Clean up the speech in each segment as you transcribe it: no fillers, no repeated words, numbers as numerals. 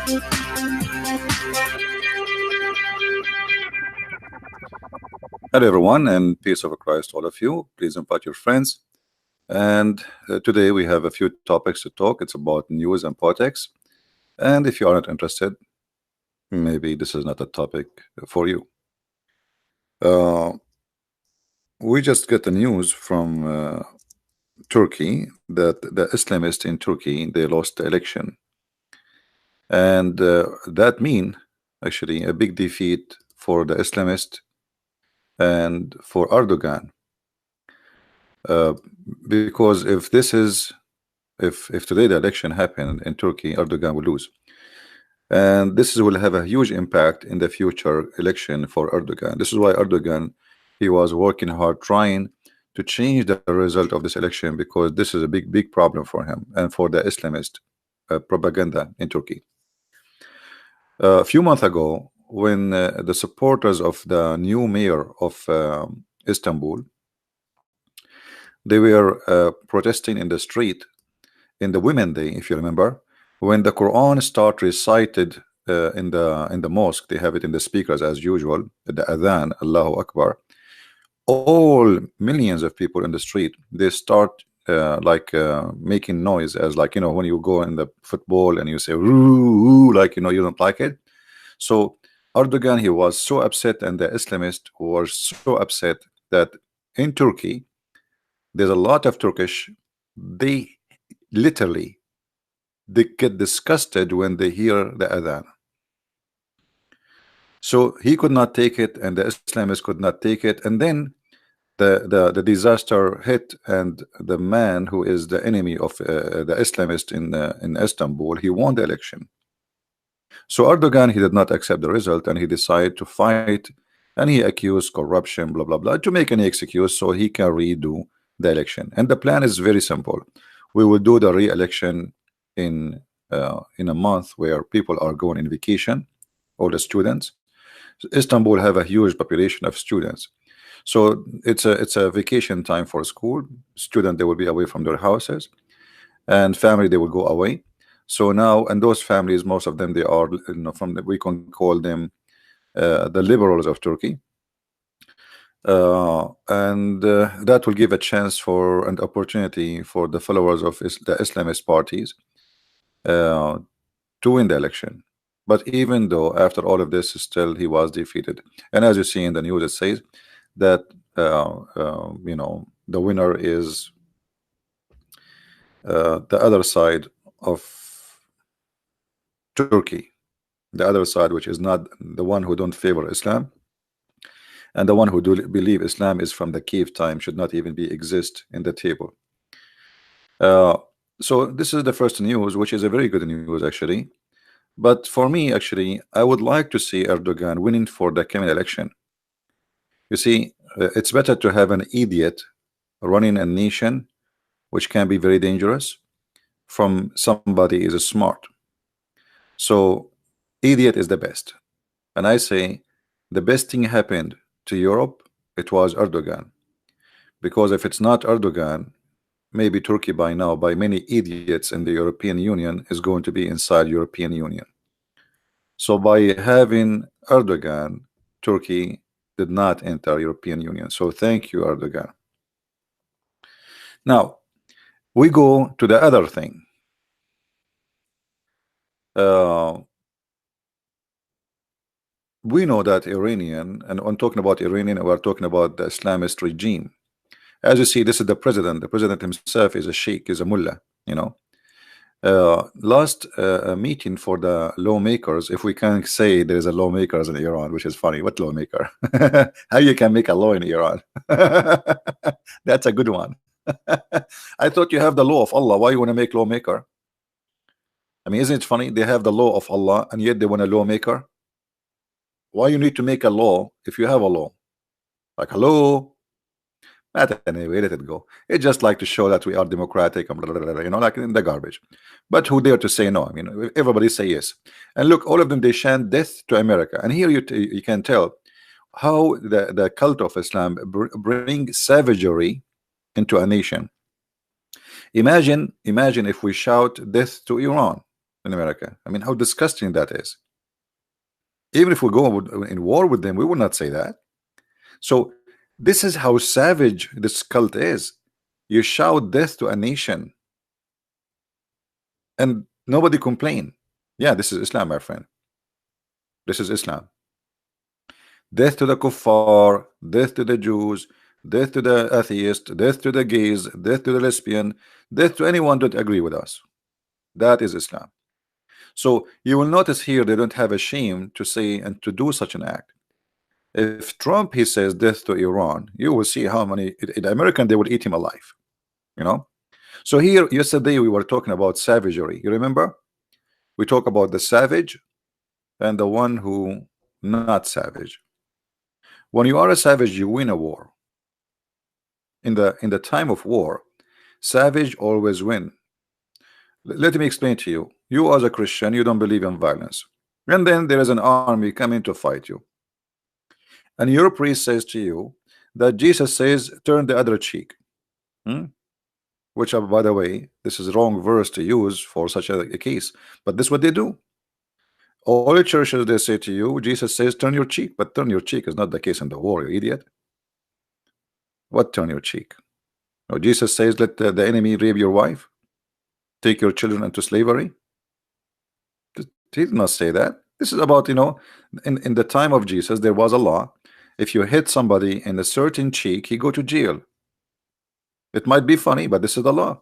Hello, everyone, and peace of Christ, all of you. Please invite your friends. And today we have a few topics to talk. It's about news and politics. And if you are not interested, maybe this is not a topic for you. We just get the news from Turkey that the Islamists in Turkey, they lost the election. And that mean actually a big defeat for the Islamists and for Erdogan, because if today the election happened in Turkey, Erdogan will lose, and this will have a huge impact in the future election for Erdogan. This is why Erdogan, he was working hard trying to change the result of this election, because this is a big problem for him and for the Islamist propaganda in Turkey. A few months ago, when the supporters of the new mayor of Istanbul, they were protesting in the street in the Women's Day, if you remember, when the Quran start recited in the mosque. They have it in the speakers as usual, the adhan, Allahu Akbar. All millions of people in the street, they start making noise, as like, you know, when you go in the football and you say "Roo," like, you know, you don't like it. So Erdogan, he was so upset, and the Islamists were so upset that in Turkey, there's a lot of Turkish, they literally, they get disgusted when they hear the adhan. So he could not take it, and the Islamists could not take it, and then the disaster hit, and the man who is the enemy of the Islamist in Istanbul, he won the election. So Erdogan, he did not accept the result, and he decided to fight, and he accused corruption, blah blah blah, to make any excuse so he can redo the election. And the plan is very simple. We will do the re-election in a month, where people are going in vacation, all the students. Istanbul have a huge population of students, so it's a vacation time for school. Students, they will be away from their houses, and family, they will go away. So now, and those families, most of them, they are, you know, we can call them the liberals of Turkey, and that will give a chance for an opportunity for the followers of the Islamist parties to win the election. But even though after all of this, still he was defeated. And as you see in the news, it says that you know, the winner is the other side of Turkey, the other side, which is not the one who don't favor Islam, and the one who do believe Islam is from the cave time, should not even be exist in the table. So this is the first news, which is a very good news actually. But for me, actually, I would like to see Erdogan winning for the coming election. You see, it's better to have an idiot running a nation, which can be very dangerous, from somebody is smart. So idiot is the best. And I say the best thing happened to Europe, it was Erdogan. Because if it's not Erdogan, maybe Turkey by now, by many idiots in the European Union, is going to be inside European Union. So by having Erdogan, Turkey did not enter European Union. So thank you, Erdogan. Now we go to the other thing. We know that Iranian, and I'm talking about Iranian, we're talking about the Islamist regime. As you see, this is the president. The president himself is a sheikh, is a mullah, you know. Last meeting for the lawmakers, if we can say there is a lawmakers in Iran, which is funny. What lawmaker? How you can make a law in Iran? That's a good one. I thought you have the law of Allah. Why you want to make lawmaker? I mean, isn't it funny? They have the law of Allah, and yet they want a lawmaker. Why you need to make a law if you have a law? Like, hello? But anyway, let it go. It's just like to show that we are democratic and blah, blah, blah, you know, like in the garbage. But who dare to say no? I mean, everybody say yes. And look, all of them, they chant death to America. And here you can tell how the cult of Islam bring savagery into a nation. Imagine if we shout death to Iran. in America. I mean, how disgusting that is. Even if we go in war with them, we would not say that. So this is how savage this cult is. You shout death to a nation and nobody complain. Yeah, this is Islam, my friend. This is Islam. Death to the kuffar, death to the Jews, death to the atheist, death to the gays, death to the lesbian, death to anyone that agree with us. That is Islam. So you will notice here they don't have a shame to say and to do such an act. If Trump, he says death to Iran, you will see how many in American they will eat him alive. You know. So here yesterday we were talking about savagery. You remember? We talk about the savage and the one who not savage. When you are a savage, you win a war. In the time of war, savage always win. Let me explain to you. You as a Christian, you don't believe in violence. And then there is an army coming to fight you. And your priest says to you that Jesus says, turn the other cheek. Which, by the way, this is wrong verse to use for such a case. But this is what they do. All the churches, they say to you, Jesus says, turn your cheek. But turn your cheek is not the case in the war, you idiot. What turn your cheek? No, Jesus says, let the enemy rape your wife, take your children into slavery. He did not say that. This is about, you know, in the time of Jesus, there was a law. If you hit somebody in a certain cheek, he go to jail. It might be funny, but this is the law.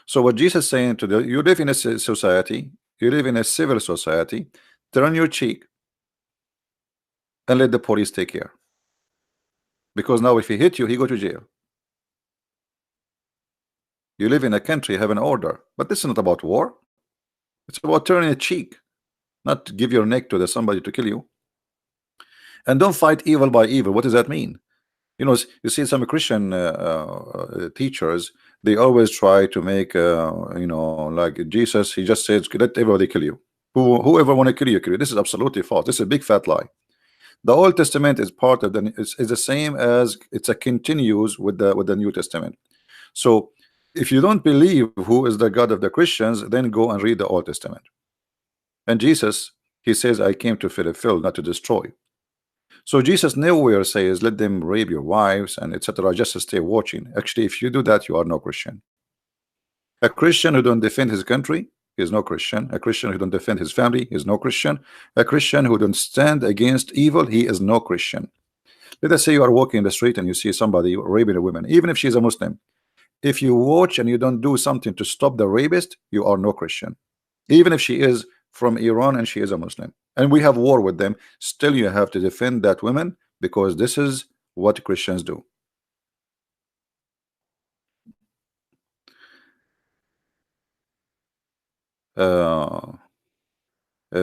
So what Jesus is saying to you live in a society, you live in a civil society, turn your cheek and let the police take care. Because now if he hit you, he go to jail. You live in a country, you have an order. But this is not about war. It's about turning a cheek, not to give your neck to somebody to kill you. And don't fight evil by evil. What does that mean? You know, you see some Christian teachers, they always try to make, you know, like Jesus, he just says, let everybody kill you. Whoever want to kill you, kill you. This is absolutely false. This is a big fat lie. The Old Testament is part of the, is the same as, it's a continues with the New Testament. So if you don't believe who is the God of the Christians, then go and read the Old Testament. And Jesus, he says, I came to fulfill, not to destroy. So Jesus nowhere says, let them rape your wives and etc. just to stay watching. Actually, if you do that, you are no Christian. A Christian who don't defend his country is no Christian. A Christian who don't defend his family is no Christian. A Christian who don't stand against evil, he is no Christian. Let us say you are walking in the street and you see somebody raping a woman, even if she's a Muslim. If you watch and you don't do something to stop the rapist, you are no Christian. Even if she is from Iran and she is a Muslim, and we have war with them, still you have to defend that woman, because this is what Christians do.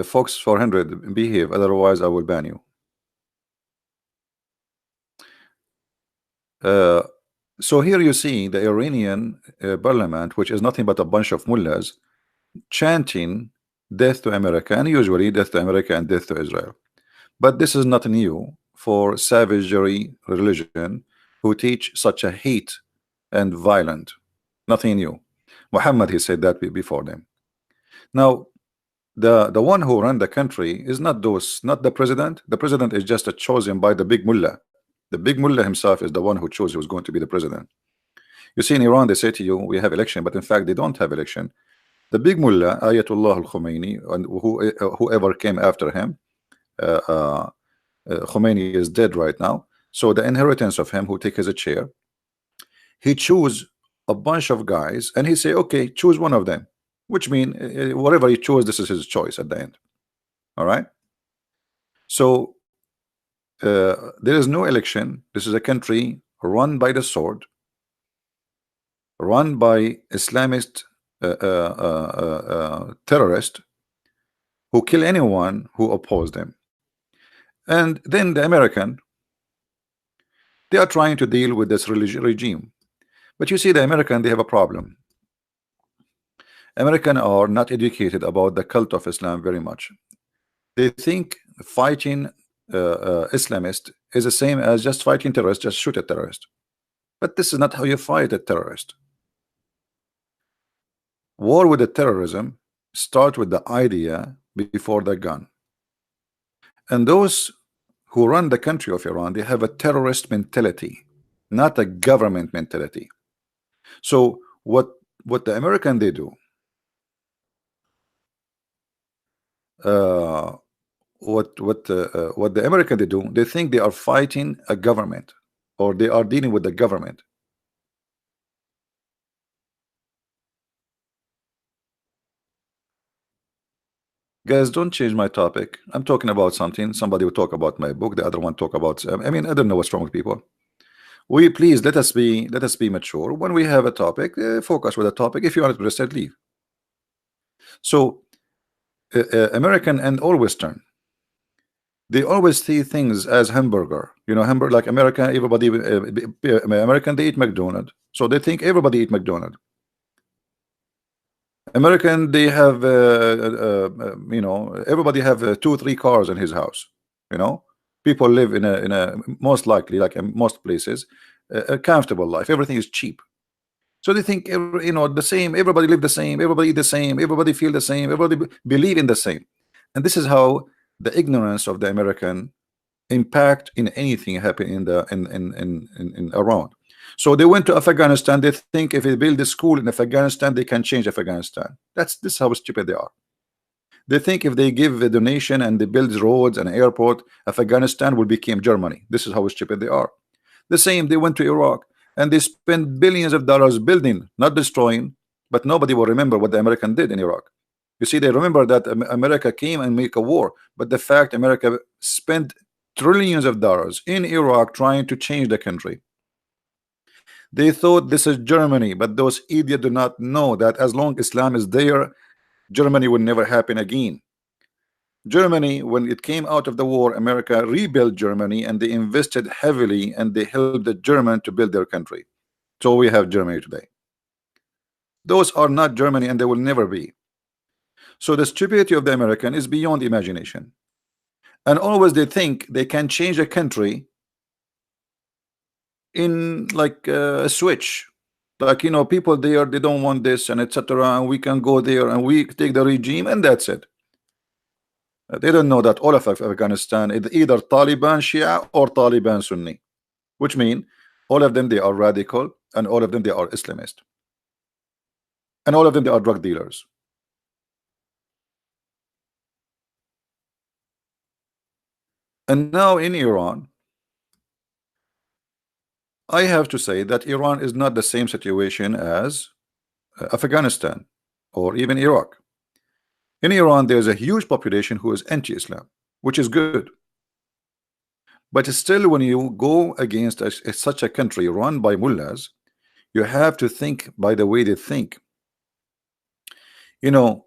Fox 400, behave, otherwise I will ban you. So here you see the Iranian parliament, which is nothing but a bunch of mullahs chanting death to America, and usually death to America and death to Israel. But this is not new for savagery religion who teach such a hate and violent. Nothing new. Muhammad, he said that before them. Now the one who run the country is not those, not the president. The president is just chosen by the big mullah. The big mullah himself is the one who chose who's going to be the president. You see in Iran, they say to you, we have election, but in fact they don't have election. The big mullah, Ayatollah al-Khomeini, and whoever came after him, Khomeini is dead right now. So the inheritance of him, who take as a chair, he choose a bunch of guys and he say, okay, choose one of them, which mean whatever he chose, this is his choice at the end. All right. So there is no election. This is a country run by the sword, run by Islamist terrorists who kill anyone who oppose them. And then the American, they are trying to deal with this regime. But you see, the American, they have a problem. American are not educated about the cult of Islam very much. They think fighting Islamist is the same as just fighting terrorists, just shoot a terrorist. But this is not how you fight a terrorist. War with the terrorism start with the idea before the gun. And those who run the country of Iran, they have a terrorist mentality, not a government mentality. So what the American they do, what the American they do, they think they are fighting a government, or they are dealing with the government. Guys, don't change my topic. I'm talking about something. Somebody will talk about my book. The other one talk about. I mean, I don't know what's wrong with people. We please let us be mature. When we have a topic, focus with a topic. If you are interested, leave. So, American and all Western, they always see things as hamburger. You know, hamburger, like America. Everybody, American, they eat McDonald's, so they think everybody eat McDonald's. American, they have you know, everybody have 2-3 cars in his house. You know, people live in a most likely, like in most places, a comfortable life. Everything is cheap, so they think you know, the same. Everybody live the same. Everybody eat the same. Everybody feel the same. Everybody believe in the same. And this is how the ignorance of the American impact in anything happen in the in around. So they went to Afghanistan. They think if they build a school in Afghanistan, they can change Afghanistan. This is how stupid they are. They think if they give a donation and they build roads and airport, Afghanistan will become Germany. This is how stupid they are. The same, they went to Iraq and they spent billions of dollars building, not destroying, but nobody will remember what the American did in Iraq. You see, they remember that America came and make a war, but the fact America spent trillions of dollars in Iraq trying to change the country. They thought this is Germany, but those idiots do not know that as long as Islam is there, Germany will never happen again. Germany, when it came out of the war, America rebuilt Germany and they invested heavily and they helped the German to build their country. So we have Germany today. Those are not Germany and they will never be. So the stupidity of the American is beyond imagination. And always they think they can change a country in like a switch, like, you know, people there, they don't want this and etc., and we can go there and we take the regime and that's it. They don't know that all of Afghanistan is either Taliban Shia or Taliban Sunni, which mean all of them they are radical and all of them they are Islamist and all of them they are drug dealers. And now in Iran, I have to say that Iran is not the same situation as Afghanistan or even Iraq. In Iran, there's a huge population who is anti-Islam, which is good. But still, when you go against such a country run by mullahs, you have to think by the way they think. You know,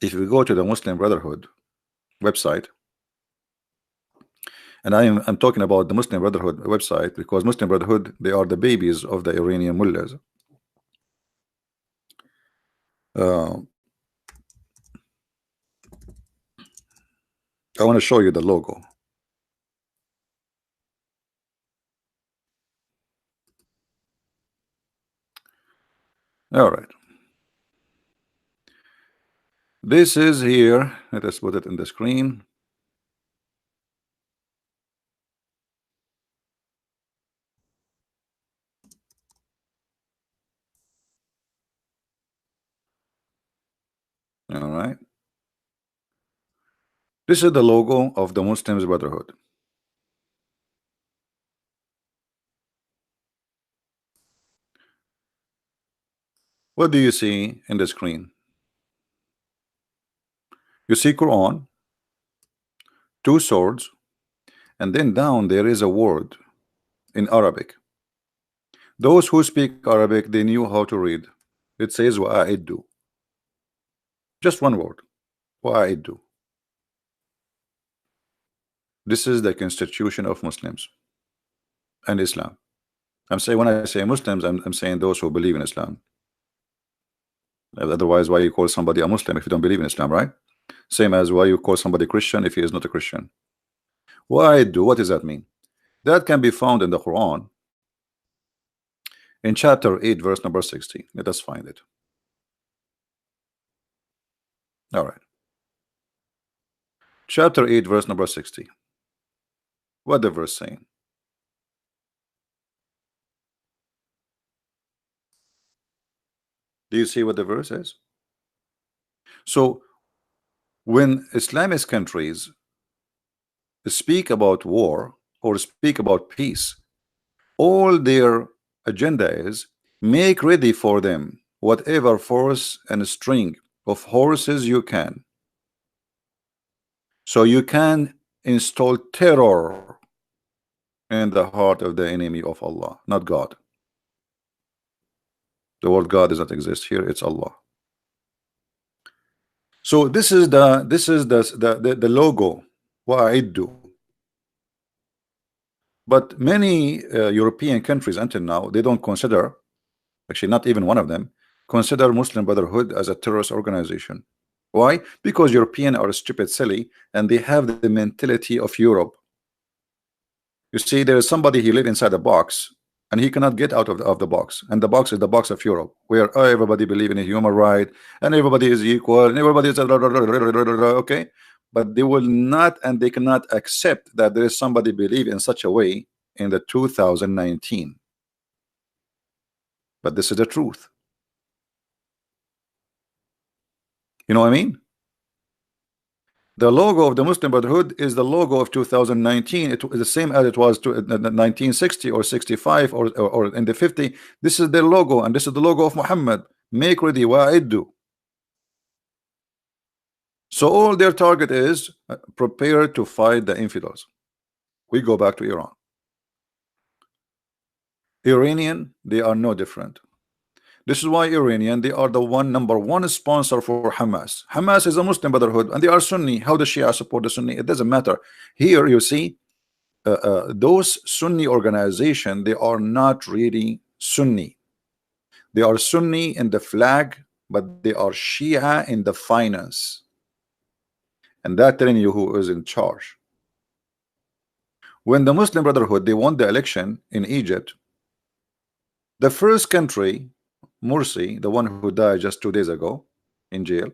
if we go to the Muslim Brotherhood website, and I'm talking about the Muslim Brotherhood website because Muslim Brotherhood, they are the babies of the Iranian mullahs. I want to show you the logo. All right. This is here. Let us put it in the screen. All right. This is the logo of the Muslims Brotherhood. What do you see in the screen? You see Quran, 2 swords, and then down there is a word in Arabic. Those who speak Arabic, they knew how to read. It says wa'iddu. Just one word, wa'iddu. This is the constitution of Muslims and Islam. I'm saying, when I say Muslims, I'm saying those who believe in Islam. Otherwise, why you call somebody a Muslim if you don't believe in Islam, right? Same as why you call somebody Christian if he is not a Christian. Wa'iddu, what does that mean? That can be found in the Quran in chapter 8 verse number 60. Let us find it. All right. Chapter 8, verse number 60. What the verse saying? Do you see what the verse is? So when Islamist countries speak about war or speak about peace, all their agenda is make ready for them whatever force and string of horses you can, so you can install terror in the heart of the enemy of Allah, not God. The word God does not exist here, it's Allah. So this is the logo, wa'iddu. But many European countries until now, they don't consider, actually not even one of them, consider Muslim Brotherhood as a terrorist organization. Why? Because Europeans are stupid, silly, and they have the mentality of Europe. You see, there is somebody, he live inside a box, and he cannot get out of the box, and the box is the box of Europe, where everybody believe in a human right, and everybody is equal, and everybody is okay, but they will not, and they cannot accept that there is somebody believe in such a way in the 2019. But this is the truth. You know what I mean? The logo of the Muslim Brotherhood is the logo of 2019. It is the same as it was to 1960 or 65 or in the 50. This is their logo, and this is the logo of Muhammad. Make ready, wa'iddu. So all their target is prepare to fight the infidels. We go back to Iran. Iranian, they are no different. This is why Iranian, they are the number one sponsor for Hamas. Hamas is a Muslim Brotherhood, and they are Sunni. How the Shia support the Sunni? It doesn't matter. Here you see, those Sunni organization, they are not really Sunni. They are Sunni in the flag, but they are Shia in the finance. And that telling you who is in charge. When the Muslim Brotherhood, they won the election in Egypt, the first country, Morsi, the one who died just 2 days ago in jail,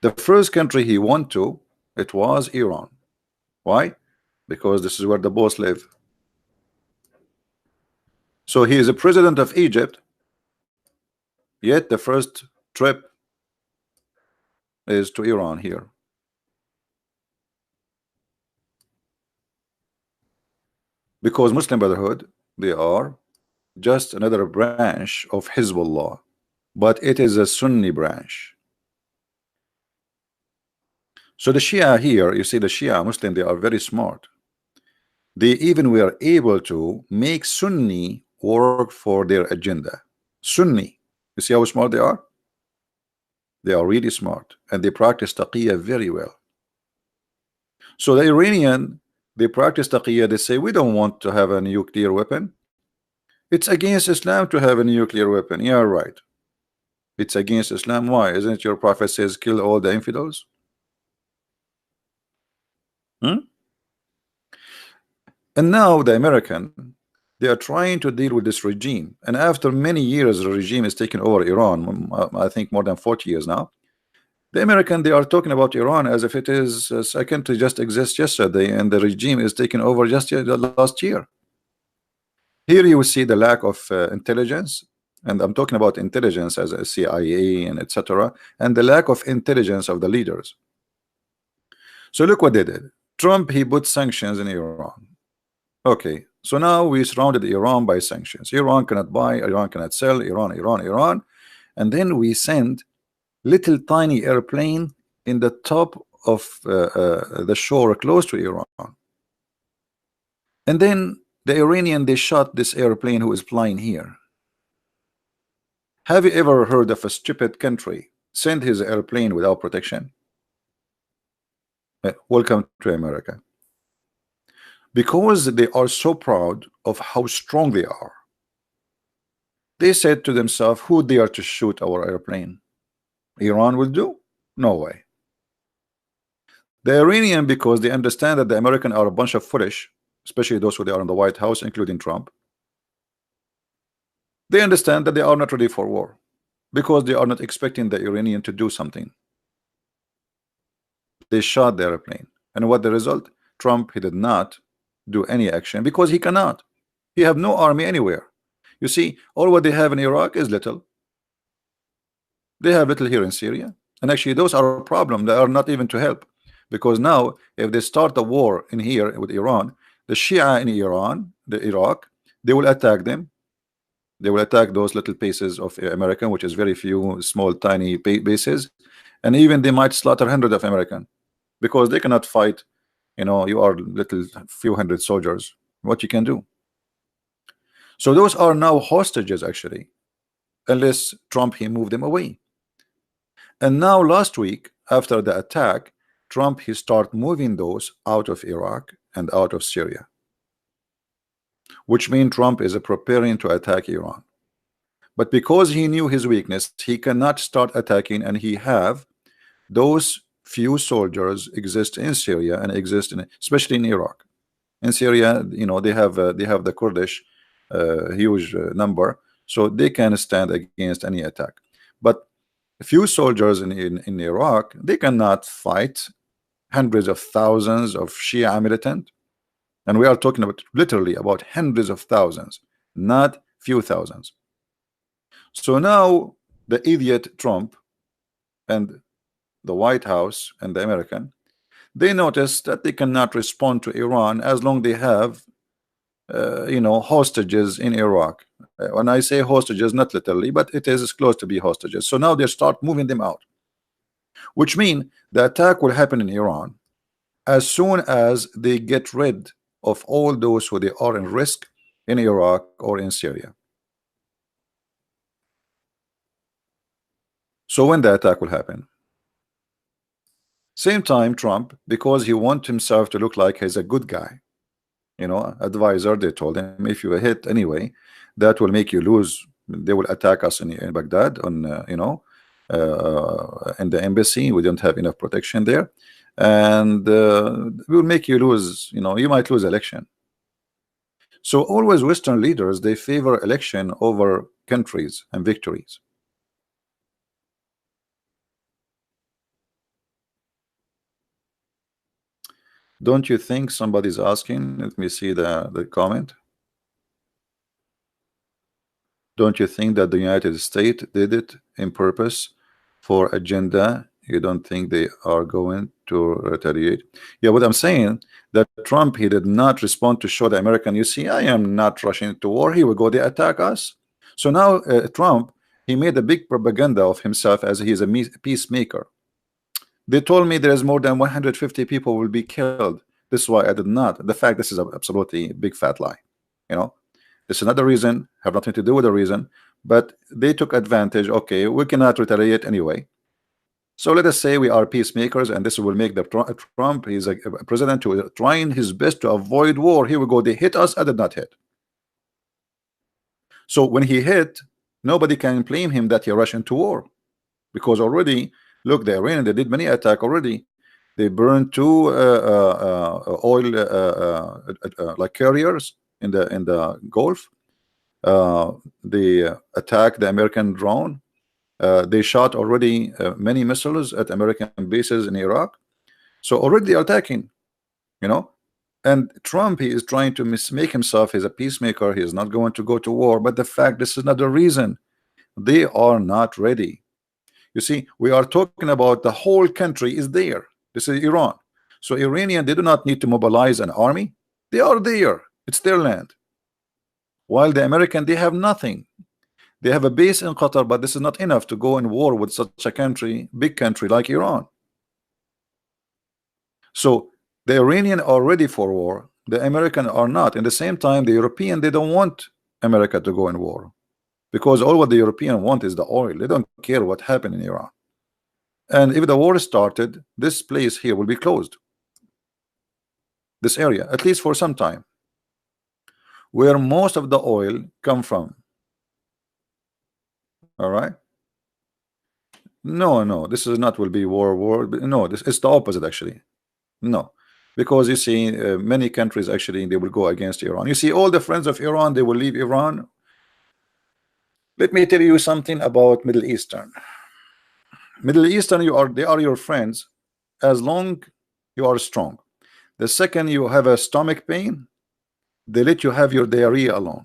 the first country he went to, it was Iran. Why? Because this is where the boss live. So he is a president of Egypt, yet the first trip is to Iran here. Because Muslim Brotherhood, they are just another branch of Hezbollah, but it is a Sunni branch. So the Shia here, you see the Shia Muslim, they are very smart. They even were able to make Sunni work for their agenda. Sunni, you see how smart they are? They are really smart, and they practice taqiyya very well. So the Iranian, they practice taqiyya, they say we don't want to have a nuclear weapon. It's against Islam to have a nuclear weapon. Yeah, right. It's against Islam. Why? Isn't it your prophet says kill all the infidels? And now the American, they are trying to deal with this regime. And after many years, the regime is taking over Iran. I think more than 40 years now. The American, they are talking about Iran as if it is a country just exists yesterday, and the regime is taken over just last year. Here you see the lack of intelligence, and I'm talking about intelligence as a CIA and etc., and the lack of intelligence of the leaders. So look what they did. Trump, he put sanctions in Iran. Okay, so now we surrounded Iran by sanctions. Iran cannot buy, Iran cannot sell, Iran, and then we send little tiny airplane in the top of the shore close to Iran, and then the Iranian, they shot this airplane who is flying here. Have you ever heard of a stupid country send his airplane without protection? Welcome to America. Because they are so proud of how strong they are, they said to themselves, who dare to shoot our airplane? Iran will do? No way. The Iranian, because they understand that the American are a bunch of foolish, especially those who are in the White House, including Trump, they understand that they are not ready for war, because they are not expecting the Iranian to do something. They shot the airplane. And what the result? Trump, he did not do any action because he cannot. He have no army anywhere. You see, all what they have in Iraq is little. They have little here in Syria. And actually, those are a problem. They are not even to help. Because now, if they start a war in here with Iran, the Shia in Iran, the Iraq, they will attack them. They will attack those little pieces of American, which is very few, small, tiny bases. And even they might slaughter hundreds of American because they cannot fight. You know, you are little few hundred soldiers. What you can do? So those are now hostages, actually, unless Trump he moved them away. And now last week, after the attack, Trump he start moving those out of Iraq and out of Syria, which means Trump is preparing to attack Iran. But because he knew his weakness, he cannot start attacking, and he have those few soldiers exist in Syria and exist in, especially in Iraq. In Syria, you know, they have the Kurdish huge number, so they can stand against any attack. But a few soldiers in Iraq, they cannot fight hundreds of thousands of Shia militant, and we are talking about literally about hundreds of thousands, not few thousands. So now the idiot Trump and the White House and the American, they notice that they cannot respond to Iran as long they have you know, hostages in Iraq. When I say hostages, not literally, but it is close to be hostages. So now they start moving them out, which means the attack will happen in Iran as soon as they get rid of all those who they are in risk in Iraq or in Syria. So when the attack will happen, same time Trump, because he wants himself to look like he's a good guy, you know, advisor, they told him, if you hit anyway, that will make you lose. They will attack us in Baghdad on you know, in the embassy. We don't have enough protection there, and we will make you lose. You know, you might lose election. So always Western leaders, they favor election over countries and victories. Don't you think somebody's asking? Let me see the comment. Don't you think that the United States did it in purpose for agenda? You don't think they are going to retaliate? Yeah, what I'm saying, that Trump, he did not respond to show the American, you see, I am not rushing to war. Here we go, they attack us. So now Trump, he made a big propaganda of himself as he is a peacemaker. They told me there is more than 150 people will be killed. This is why I did not. The fact, this is absolutely big fat lie. You know, this is not the reason, have nothing to do with the reason, but they took advantage. Okay, we cannot retaliate anyway. So let us say we are peacemakers, and this will make the Trump, he's a president who is trying his best to avoid war. Here we go, they hit us, I did not hit. So when he hit, nobody can blame him that he rushed into war, because already, look, the Iranian, they did many attacks already. They burned two oil like carriers in the Gulf. They attacked the American drone. They shot already many missiles at American bases in Iraq. So already they are attacking, you know. And Trump, he is trying to make himself as a peacemaker. He is not going to go to war. But the fact, this is not the reason. They are not ready. You see, we are talking about the whole country is there. This is Iran. So Iranian, they do not need to mobilize an army. They are there. It's their land. While the American, they have nothing. They have a base in Qatar, but this is not enough to go in war with such a country, big country like Iran. So the Iranian are ready for war. The American are not. In the same time, the European, they don't want America to go in war, because all what the European want is the oil. They don't care what happened in Iran. And if the war started, this place here will be closed. This area, at least for some time, where most of the oil come from. All right. No, this is not will be war. No, this is the opposite actually. No, because you see, many countries actually they will go against Iran. You see, all the friends of Iran, they will leave Iran. Let me tell you something about Middle Eastern. Middle Eastern, they are your friends, as long you are strong. The second you have a stomach pain, they let you have your diarrhea alone.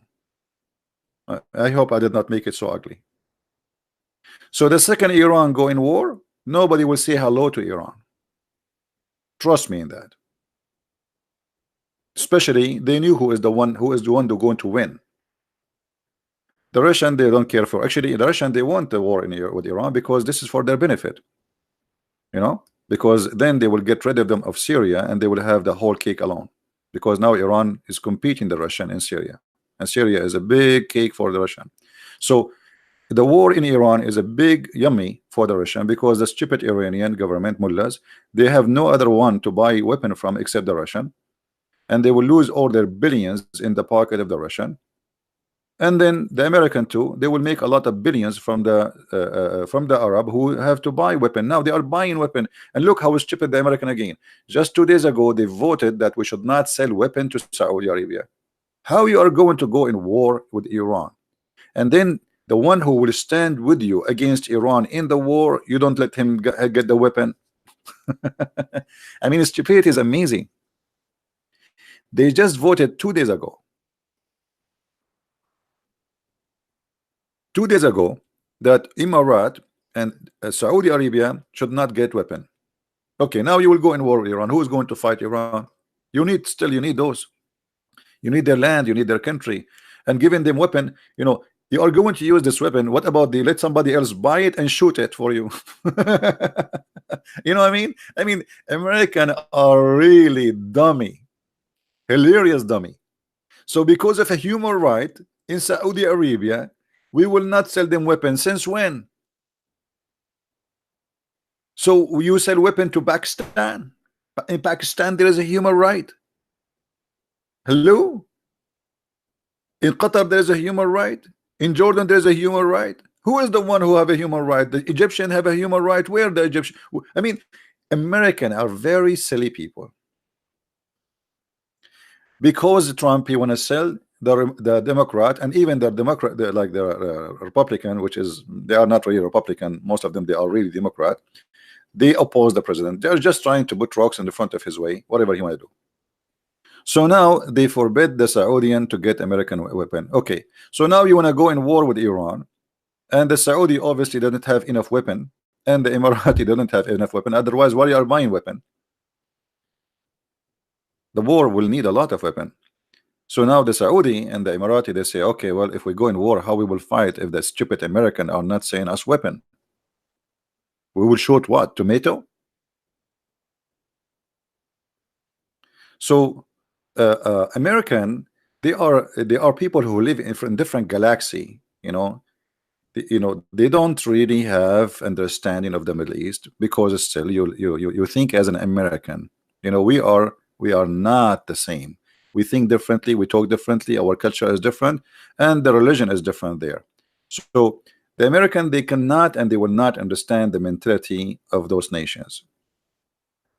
I hope I did not make it so ugly. So the second Iran go in war, nobody will say hello to Iran. Trust me in that. Especially they knew who is the one who's going to win. The Russian, they don't care for. Actually, the Russian, they want the war with Iran because this is for their benefit. You know, because then they will get rid of them of Syria and they will have the whole cake alone. Because now Iran is competing the Russian in Syria, and Syria is a big cake for the Russian. So the war in Iran is a big yummy for the Russian because the stupid Iranian government mullahs, they have no other one to buy weapon from except the Russian, and they will lose all their billions in the pocket of the Russian. And then the American too, they will make a lot of billions from the Arab who have to buy weapon. Now they are buying weapon, and look how stupid the American again. Just 2 days ago, they voted that we should not sell weapon to Saudi Arabia. How you are going to go in war with Iran, and then the one who will stand with you against Iran in the war, you don't let him get the weapon? I mean, stupidity is amazing. They just voted 2 days ago. 2 days ago, that Emirat and Saudi Arabia should not get weapon. Okay, now you will go in war with Iran. Who is going to fight Iran? You need those. You need their land, you need their country, and giving them weapon. You know, you are going to use this weapon. What about let somebody else buy it and shoot it for you? You know what I mean? I mean, American are really dummy, hilarious dummy. So because of a human right in Saudi Arabia, we will not sell them weapons. Since when? So you sell weapon to Pakistan? In Pakistan, there is a human right. Hello? In Qatar, there is a human right. In Jordan, there is a human right. Who is the one who have a human right? The Egyptian have a human right. Where the Egyptian? I mean, American are very silly people. Because Trump, he want to sell the Democrat, and even the Democrat, like the Republican, which is, they are not really Republican. Most of them, they are really Democrat. They oppose the president. They're just trying to put rocks in the front of his way, whatever he want to do. So now they forbid the Saudian to get American weapon. Okay, so now you want to go in war with Iran, and the Saudi obviously doesn't have enough weapon, and the Emirati doesn't have enough weapon. Otherwise, why you are buying weapon? The war will need a lot of weapon. So now the Saudi and the Emirati, they say, okay, well, if we go in war, how we will fight if the stupid American are not saying us weapon? We will shoot what? Tomato? So American, they are people who live in different galaxy. You know, they don't really have understanding of the Middle East, because still you think as an American. You know, we are not the same. We think differently, we talk differently, our culture is different, and the religion is different there. So the American, they cannot and they will not understand the mentality of those nations.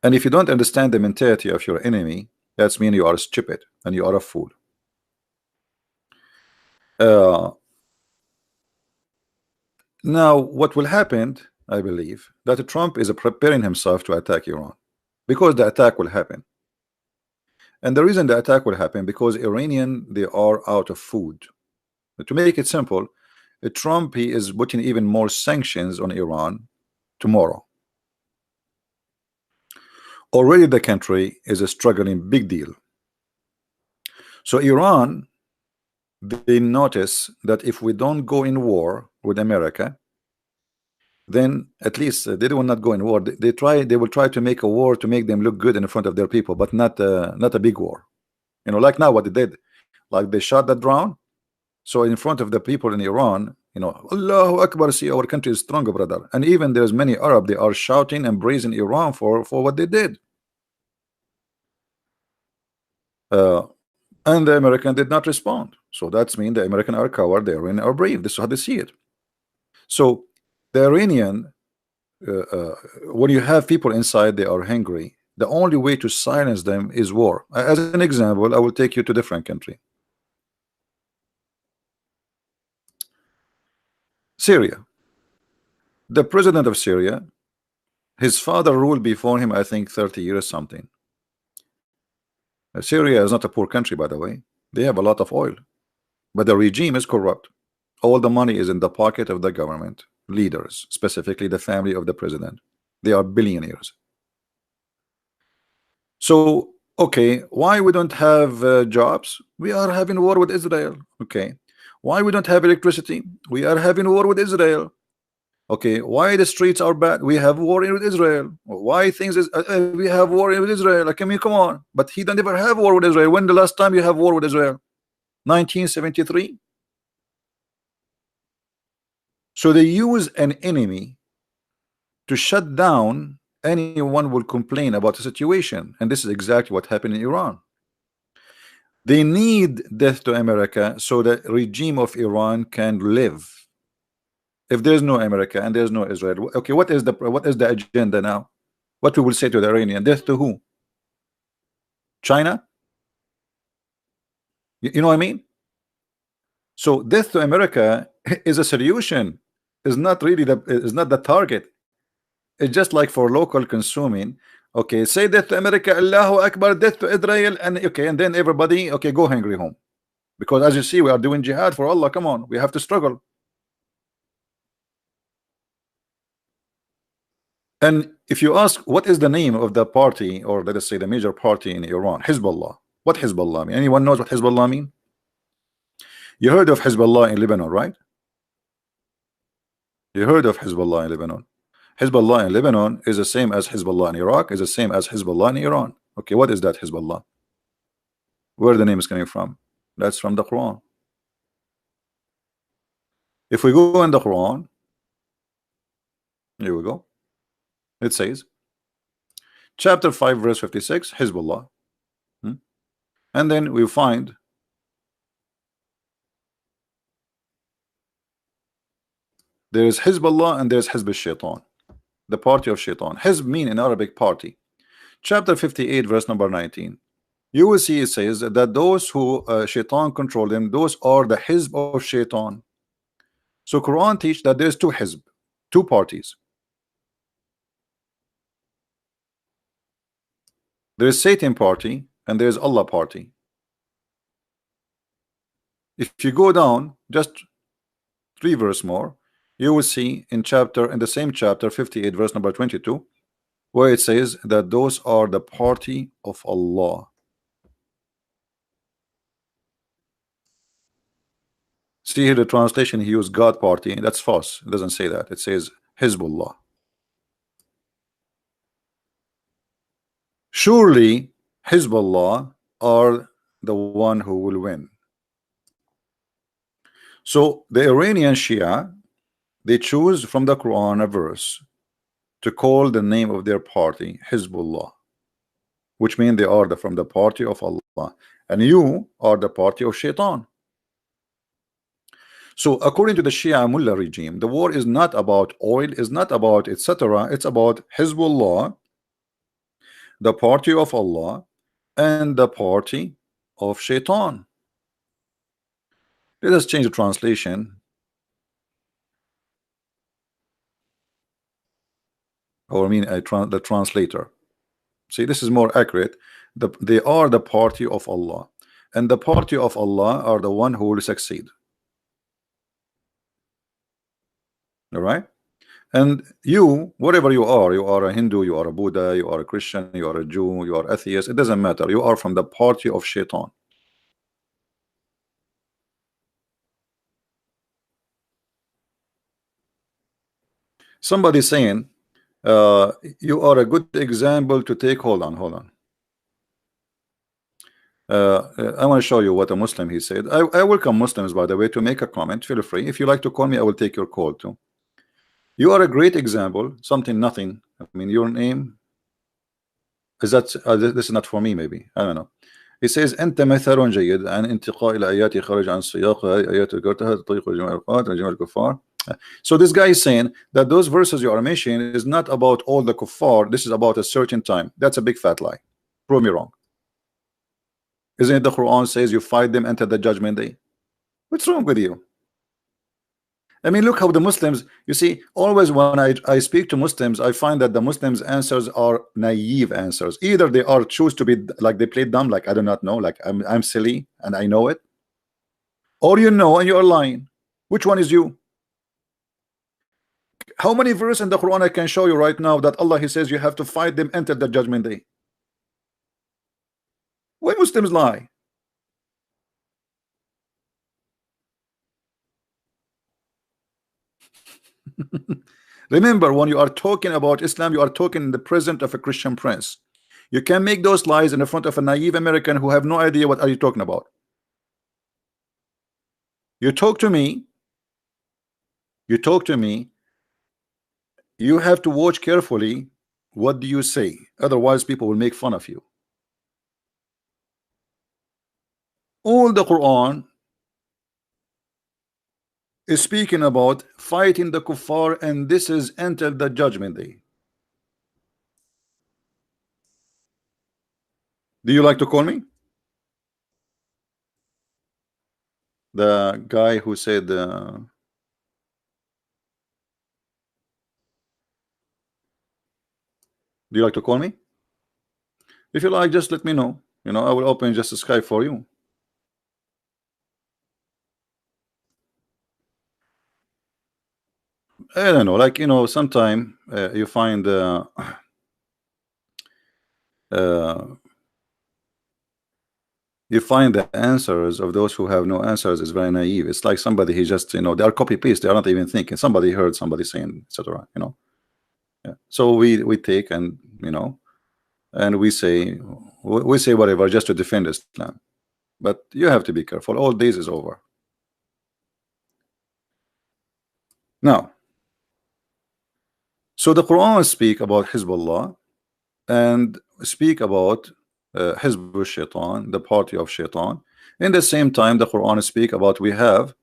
And if you don't understand the mentality of your enemy, that's mean you are stupid and you are a fool. Now what will happen, I believe, that Trump is preparing himself to attack Iran, because the attack will happen. And the reason the attack will happen, because Iranian, they are out of food. To make it simple, Trump, he is putting even more sanctions on Iran tomorrow. Already the country is a struggling big deal. So Iran, they notice that if we don't go in war with America, then at least they will not go in war. They will try to make a war to make them look good in front of their people, but not a big war. You know, like now what they did, like they shot the drone. So in front of the people in Iran, you know, Allahu Akbar, see, our country is stronger, brother. And even there's many Arab, they are shouting and praising Iran for what they did. And the American did not respond. So that's mean the American are coward, the Iranian are brave. This is how they see it. So the Iranian, when you have people inside, they are hungry. The only way to silence them is war. As an example, I will take you to a different country. Syria. The president of Syria, His father ruled before him, I think, 30 years something. Syria is not a poor country, by the way. They have a lot of oil, but the regime is corrupt. All the money is in the pocket of the government leaders, specifically the family of the president. They are billionaires. So, okay, why we don't have jobs? We are having war with Israel. Okay, why we don't have electricity? We are having war with Israel. Okay, why the streets are bad? We have war with Israel. Why things is we have war with Israel? Like, I mean, come on. But he don't ever have war with Israel. When the last time you have war with Israel? 1973. So they use an enemy to shut down anyone will complain about the situation, and this is exactly what happened in Iran. They need death to America so the regime of Iran can live. If there's no America and there's no Israel, okay, what is the agenda now? What we will say to the Iranian? Death to who? China? You know what I mean? So death to America is a solution. Is not really the target. It's just like for local consuming. Okay, say death to America, Allahu Akbar, death to Israel, and okay, and then everybody, okay, go hungry home. Because as you see, we are doing jihad for Allah. Come on, we have to struggle. And if you ask what is the name of the party, or let us say the major party in Iran, Hezbollah. What Hezbollah mean? Anyone knows what Hezbollah mean? You heard of Hezbollah in Lebanon, right? You heard of Hezbollah in Lebanon. Hezbollah in Lebanon is the same as Hezbollah in Iraq, is the same as Hezbollah in Iran. Okay, what is that Hezbollah? Where the name is coming from? That's from the Quran. If we go in the Quran, here we go. It says, chapter 5, verse 56, Hezbollah. And then we find there is Hezbollah and there's Hizb al-Shaitan, the party of Shaitan. Hizb mean in Arabic party. Chapter 58, verse number 19. You will see it says that those who Shaitan control them, those are the Hizb of Shaitan. So Quran teach that there's two Hizb, two parties. There is Satan party and there is Allah party. If you go down just 3 verse more, you will see in the same chapter 58, verse number 22, where it says that those are the party of Allah. See here the translation, he used God party. That's false. It doesn't say that. It says Hezbollah. Surely Hezbollah are the one who will win. So the Iranian Shia, they choose from the Quran a verse to call the name of their party Hezbollah, which means they are from the party of Allah, and you are the party of Shaitan. So according to the Shia Mullah regime, the war is not about oil, is not about etc. It's about Hezbollah, the party of Allah, and the party of Shaitan. Let us change the translation, or I mean the translator. See, this is more accurate. They are the party of Allah, and the party of Allah are the one who will succeed. All right, and you, whatever you are a Hindu, you are a Buddha, you are a Christian, you are a Jew, you are atheist, it doesn't matter. You are from the party of Shaitan. Somebody saying you are a good example to take. Hold on. I want to show you what a Muslim he said. I welcome Muslims, by the way, to make a comment. Feel free. If you like to call me, I will take your call too. You are a great example. Something, nothing. I mean, your name is that this is not for me, maybe. I don't know. He says أنت مثال جيد عن انتقاء الآيات خارج عن السياق آيات ذكرتها تطيق جميع الأوقات وجميع الكفار. So this guy is saying that those verses you are mentioning is not about all the kuffar. This is about a certain time. That's a big fat lie. Prove me wrong. Isn't it the Quran says you fight them until the judgment day? What's wrong with you? I mean, look how the Muslims, you see, always when I speak to Muslims, I find that the Muslims answers are naive answers. Either they are choose to be like they play dumb, like I do not know, like I'm silly and I know it, or you know and you're lying. Which one is you? How many verses in the Quran I can show you right now that Allah He says you have to fight them until the judgment day? Why Muslims lie? Remember, when you are talking about Islam, you are talking in the presence of a Christian prince. You can make those lies in the front of a naive American who have no idea what are you talking about. You talk to me, you talk to me, you have to watch carefully what do you say, otherwise people will make fun of you. All the Quran is speaking about fighting the kuffar, and this is until the judgment day. Do you like to call me? The guy who said do you like to call me? If you like, just let me know. You know, I will open just a Skype for you. I don't know, like, you know, sometime you find you find the answers of those who have no answers is very naive. It's like somebody he just, you know, they are copy paste, they are not even thinking. Somebody heard somebody saying, etc. You know, yeah. So we take and, you know, and we say whatever just to defend Islam. But you have to be careful. All days is over. Now, so the Quran speak about Hizbullah and speak about Hizb Shaitan, the party of Shaitan. In the same time, the Quran speak about we have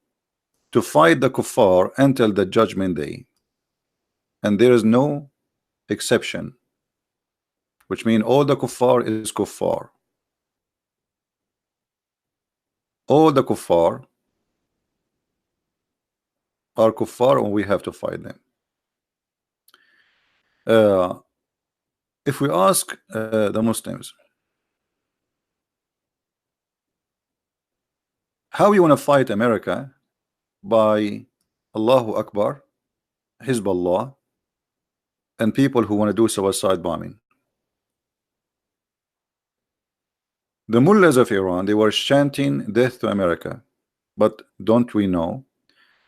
to fight the kuffar until the judgment day, and there is no exception, which means all the kuffar is kuffar. All the kuffar are kuffar, and we have to fight them. If we ask the Muslims, how you want to fight America? By Allahu Akbar, Hizbullah, and people who want to do suicide bombing. The mullahs of Iran, they were chanting death to America. But don't we know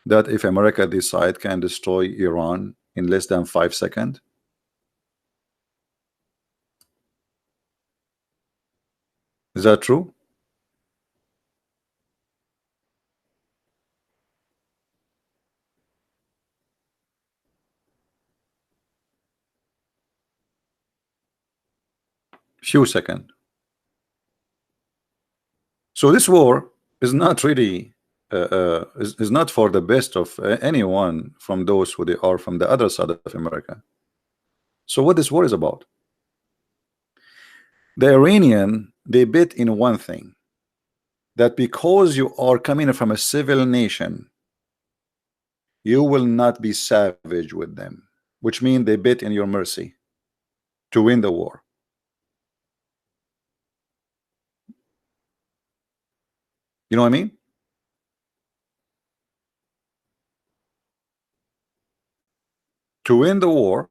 that if America decide can destroy Iran in less than 5 seconds? Is that true? Few seconds. So this war is not really is not for the best of anyone from those who they are from the other side of America. So what this war is about? The Iranian, they bet in one thing, that because you are coming from a civil nation, you will not be savage with them, which means they bet in your mercy to win the war. You know what I mean? To win the war,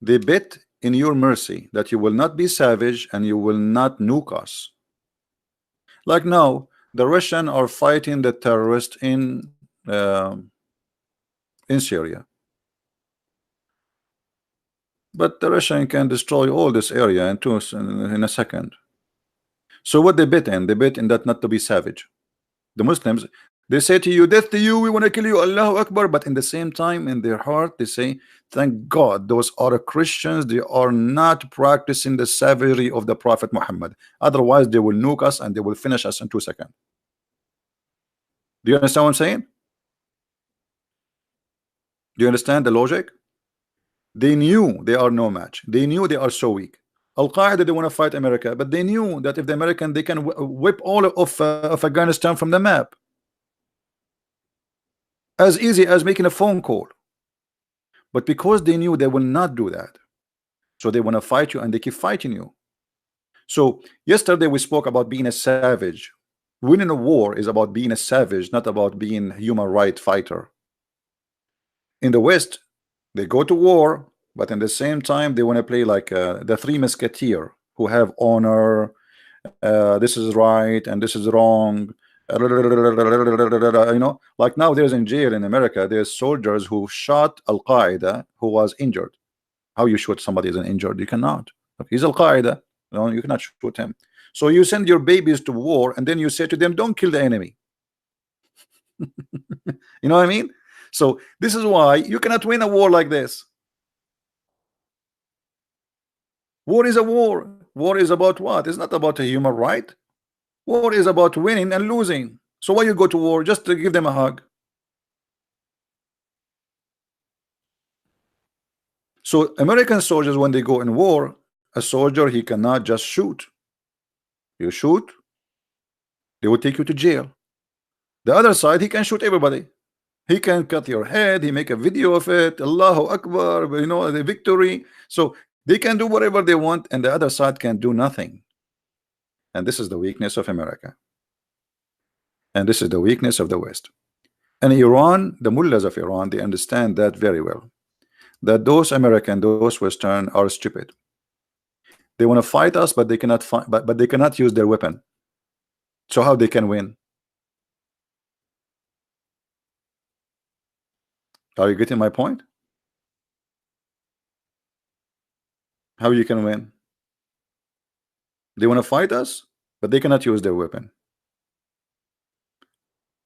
they bet in your mercy that you will not be savage and you will not nuke us. Like now, the Russians are fighting the terrorists in Syria, but the Russian can destroy all this area in a second. So what they bet in? They bet in that not to be savage. The Muslims, they say to you, death to you, we want to kill you, Allahu Akbar, but in the same time in their heart they say, thank God those are Christians, they are not practicing the savagery of the Prophet Muhammad, otherwise they will nuke us and they will finish us in 2 seconds. Do you understand what I'm saying? Do you understand the logic? They knew they are no match. They knew they are so weak. Al-Qaeda, they want to fight America, but they knew that if the American, they can whip all of Afghanistan from the map. as easy as making a phone call. But because they knew they will not do that, so they want to fight you, and they keep fighting you. So yesterday we spoke about being a savage. Winning a war is about being a savage, not about being a human right fighter. In the West, they go to war, but in the same time they want to play like the Three Musketeer, who have honor. This is right and this is wrong. You know, like now there's in jail in America, there's soldiers who shot Al Qaeda who was injured. How you shoot somebody is injured? You cannot. He's Al Qaeda. No, you cannot shoot him. So you send your babies to war, and then you say to them, "Don't kill the enemy." You know what I mean? So this is why you cannot win a war like this. War is a war. War is about what? It's not about a human right. War is about winning and losing. So why you go to war? Just to give them a hug. So American soldiers, when they go in war, a soldier, he cannot just shoot. You shoot, they will take you to jail. The other side, he can shoot everybody. He can cut your head. He make a video of it. Allahu Akbar, you know, the victory. So they can do whatever they want, and the other side can do nothing. And this is the weakness of America. And this is the weakness of the West. And Iran, the mullahs of Iran, they understand that very well. That those American, those Western are stupid. They want to fight us, but they cannot fight, but they cannot use their weapon. So how they can win? Are you getting my point? How you can win? They want to fight us, but they cannot use their weapon.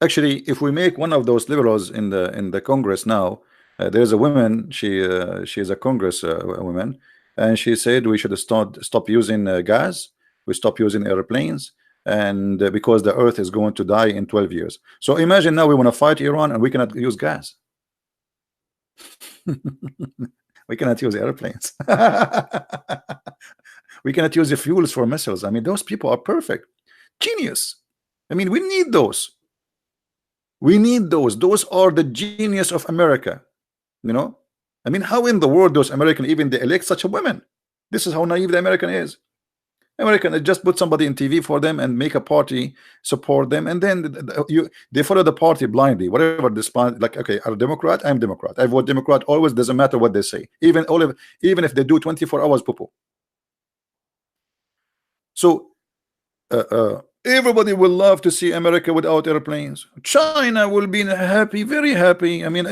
Actually, if we make one of those liberals in the Congress now, there's a woman. She is a Congress woman, and she said we should stop using gas. We stop using airplanes, and because the Earth is going to die in 12 years. So imagine now we want to fight Iran, and we cannot use gas. We cannot use airplanes. We cannot use the fuels for missiles. I mean, those people are perfect, genius. I mean, we need those. We need those. Those are the genius of America. You know, I mean, how in the world those American even they elect such a woman? This is how naive the American is. American just put somebody in TV for them and make a party support them, and then they follow the party blindly. Whatever this like, okay, I'm a Democrat, I'm Democrat. I vote Democrat always. Doesn't matter what they say, even if they do 24 hours poo-poo. So everybody will love to see America without airplanes. China will be happy, very happy. I mean,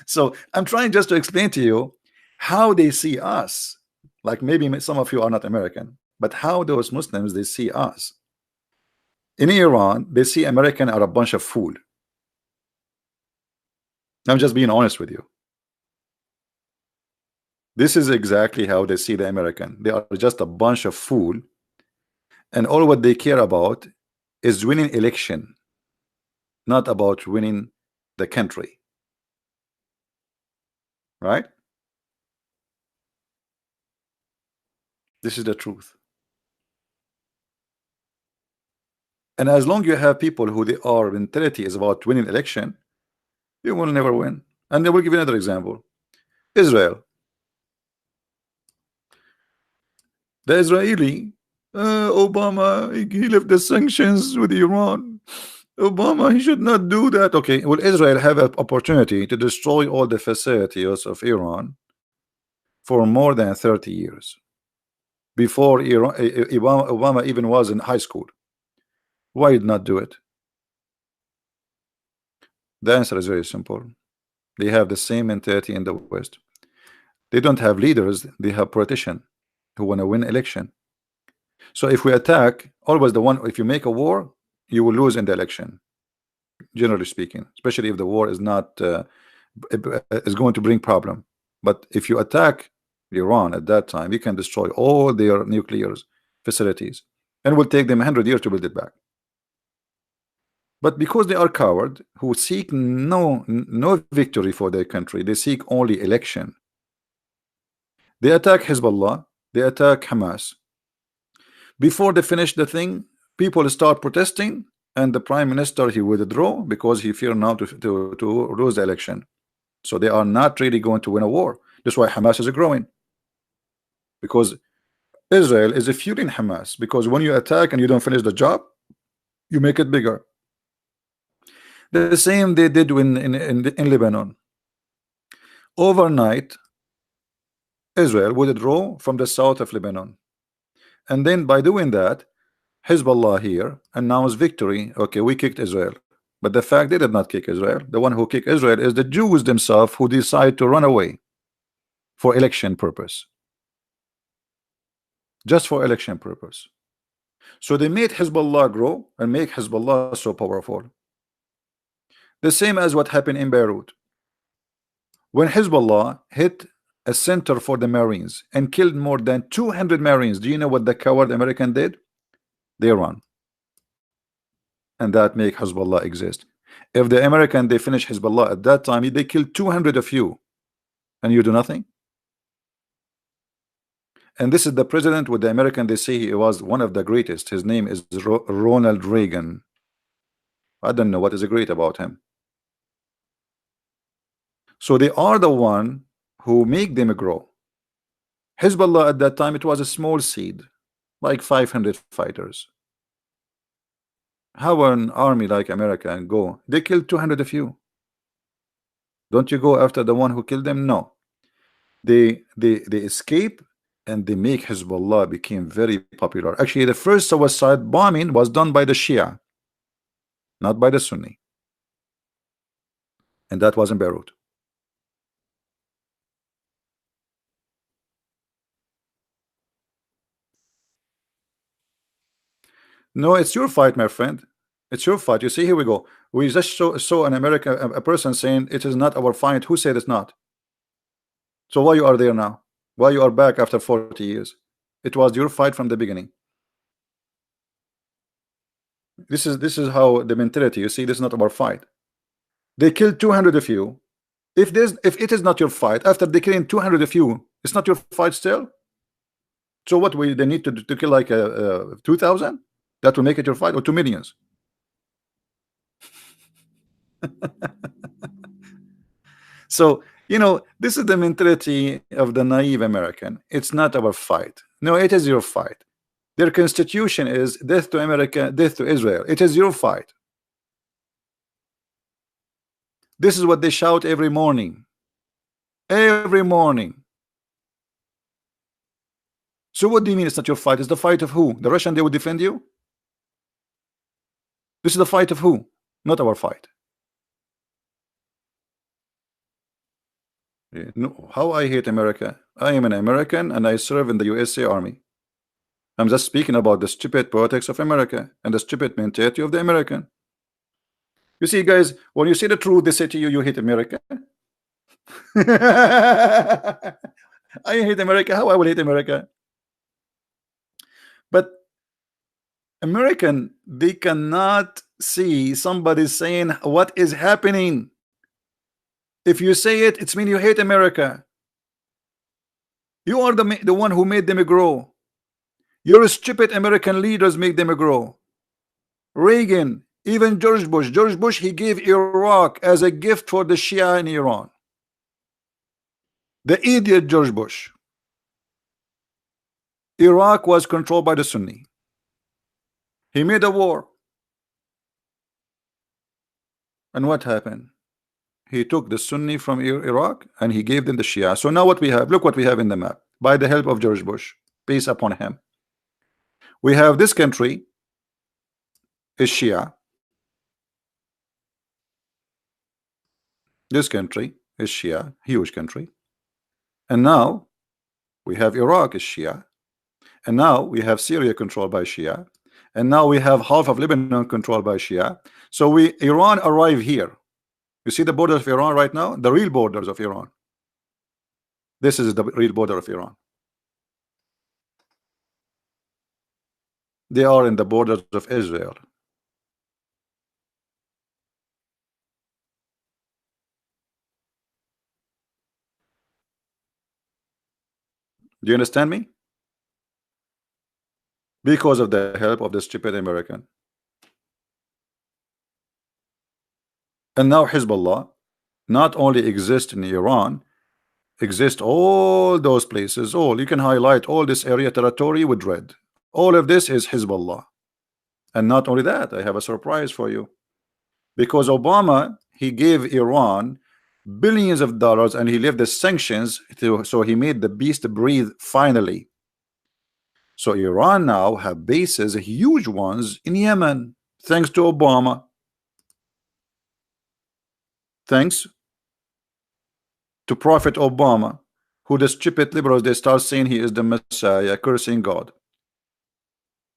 so I'm trying just to explain to you how they see us. Like maybe some of you are not American, but how those Muslims they see us. In Iran, they see American are a bunch of fool. I'm just being honest with you. This is exactly how they see the American. They are just a bunch of fool, and all what they care about is winning election, not about winning the country. Right? This is the truth. And as long you have people who they are mentality is about winning election, you will never win. And I will give you another example. Israel. The Israeli Obama, he left the sanctions with Iran. Obama, he should not do that. Okay, will Israel have an opportunity to destroy all the facilities of Iran for more than 30 years before Obama even was in high school? Why did not do it? The answer is very simple. They have the same mentality in the West. They don't have leaders, they have politicians who want to win election. So if we attack, always the one, if you make a war, you will lose in the election, generally speaking, especially if the war is not is going to bring problem. But if you attack Iran at that time, you can destroy all their nuclear facilities, and it will take them 100 years to build it back. But because they are coward who seek no victory for their country, they seek only election. They attack Hezbollah, they attack Hamas. Before they finish the thing, People start protesting, and the prime minister he withdraw because he fear now to lose the election. So they are not really going to win a war. That's why Hamas is growing, because Israel is fueling Hamas, because when you attack and you don't finish the job, you make it bigger. The same they did in Lebanon. Overnight, Israel withdraw from the south of Lebanon, and then by doing that, Hezbollah here announced victory. Okay, we kicked Israel, but the fact they did not kick Israel. The one who kicked Israel is the Jews themselves, who decide to run away for election purpose, just for election purpose. So they made Hezbollah grow and make Hezbollah so powerful. The same as what happened in Beirut. When Hezbollah hit a center for the Marines and killed more than 200 Marines, do you know what the coward American did? They run. And that make Hezbollah exist. If the American they finish Hezbollah at that time, they killed 200 of you, and you do nothing. And this is the president with the American. They say he was one of the greatest. His name is Ronald Reagan. I don't know what is great about him. So they are the one who make them grow. Hezbollah at that time, it was a small seed, like 500 fighters. How an army like America go? They killed 200 of you. Don't you go after the one who killed them? No. They escape, and they make Hezbollah became very popular. Actually, the first suicide bombing was done by the Shia, not by the Sunni, and that was in Beirut. No, it's your fight, my friend. It's your fight. You see, here we go. We just saw an American, a person saying it is not our fight. Who said it's not? So why you are there now? Why you are back after 40 years? It was your fight from the beginning. This is how the mentality. You see, this is not our fight. They killed 200 of you. If it is not your fight, after they killing 200 of you, it's not your fight still. So what they need to kill like 2,000? That will make it your fight, or 2 million? So you know, this is the mentality of the naive American. It's not our fight. No, it is your fight. Their constitution is death to America, death to Israel. It is your fight. This is what they shout every morning. Every morning. So what do you mean it's not your fight? It's the fight of who? The Russian, they would defend you? This is the fight of who? Not our fight. No, how I hate America? I am an American and I serve in the USA Army. I'm just speaking about the stupid politics of America and the stupid mentality of the American. You see, guys, when you say the truth, they say to you, you hate America. I hate America. How I will hate America? But American, they cannot see somebody saying what is happening. If you say it, it's mean you hate America. You are the one who made them grow. Your stupid American leaders make them grow. Reagan, even George Bush. George Bush, he gave Iraq as a gift for the Shia in Iran. The idiot George Bush. Iraq was controlled by the Sunni. He made a war. And what happened? He took the Sunni from Iraq and he gave them the Shia. So now what we have, look what we have in the map. By the help of George Bush, peace upon him. We have this country is Shia. This country is Shia, huge country. And now we have Iraq is Shia. And now we have Syria controlled by Shia. And now we have half of Lebanon controlled by Shia. So Iran arrive here. You see the borders of Iran right now? The real borders of Iran. This is the real border of Iran. They are in the borders of Israel. Do you understand me? because of the help of the stupid American. And now Hezbollah not only exists in Iran, exist all those places. All you can highlight all this area territory with red. All of this is Hezbollah. And not only that, I have a surprise for you, because Obama, he gave Iran billions of dollars and he left the sanctions so he made the beast breathe finally. So Iran now have bases, huge ones, in Yemen, thanks to Obama, thanks to Prophet Obama, who the stupid liberals, they start saying he is the Messiah, cursing God.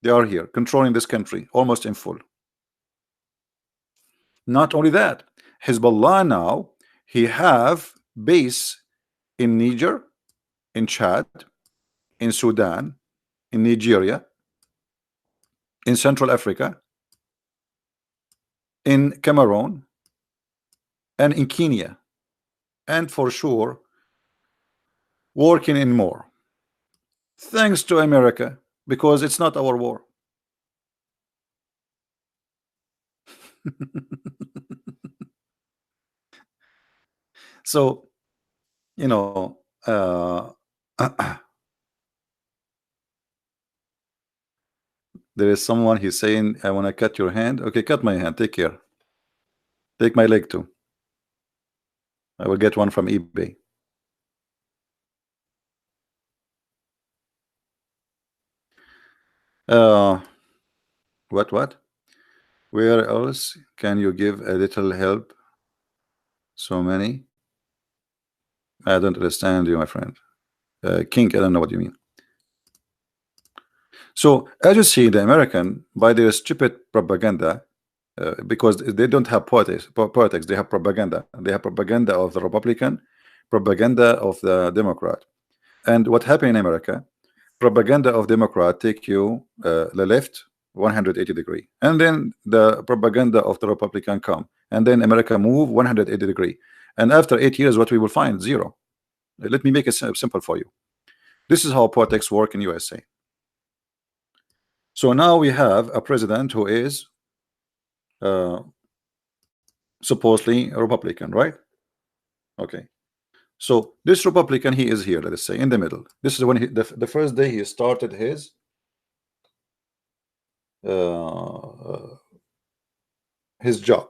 They are here controlling this country almost in full. Not only that, Hezbollah now, he have base in Niger, in Chad, in Sudan, in Nigeria, in Central Africa, in Cameroon, and in Kenya, and for sure working in more, thanks to America, because it's not our war. So, you know, there is someone, he's saying, I want to cut your hand. Okay, cut my hand. Take care. Take my leg too. I will get one from eBay. What? Where else can you give a little help? So many. I don't understand you, my friend. King, I don't know what you mean. So as you see, the American, by their stupid propaganda, because they don't have politics, they have propaganda. They have propaganda of the Republican, propaganda of the Democrat. And what happened in America, propaganda of Democrat take you the left 180 degree, and then the propaganda of the Republican come, and then America move 180 degree, and after 8 years what we will find? Zero. Let me make it simple for you. This is how politics work in USA. So now we have a president who is supposedly a Republican, right? Okay. So this Republican, he is here, let us say, in the middle. This is when the first day he started his job.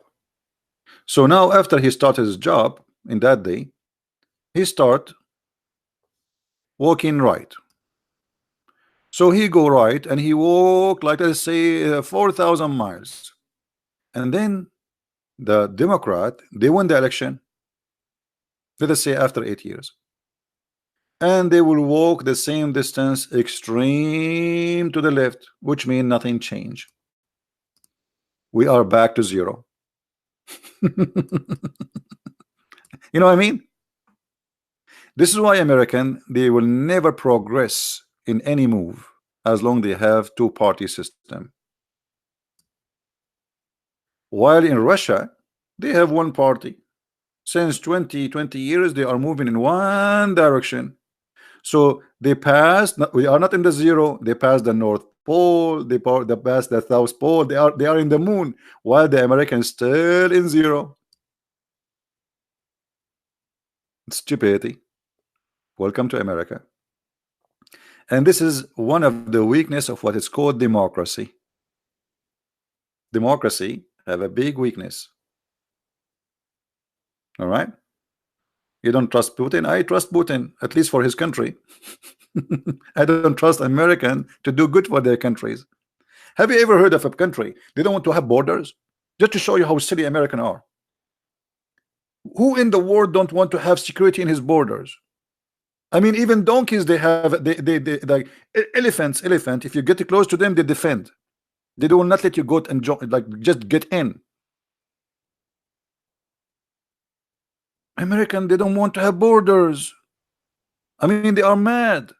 So now after he started his job in that day, he start walking right. So he go right and he walk like, let's say 4,000 miles, and then the Democrat, they won the election, let us say after 8 years, and they will walk the same distance extreme to the left, which means nothing changed. We are back to zero. You know what I mean? This is why American, they will never progress in any move as long they have two-party system. While in Russia, they have one party. Since 20 years, they are moving in one direction. So they passed, we are not in the zero, they passed the North Pole, they passed the South Pole, they are in the moon, while the Americans still in zero. Stupidity. Welcome to America. And this is one of the weakness of what is called democracy. Democracy have a big weakness. All right. You don't trust Putin. I trust Putin, at least for his country. I don't trust American to do good for their countries. Have you ever heard of a country they don't want to have borders? Just to show you how silly Americans are. Who in the world don't want to have security in his borders? I mean, even donkeys, they have like elephants. If you get close to them, they defend. They will not let you go and join, like just get in. American, they don't want to have borders. I mean, they are mad.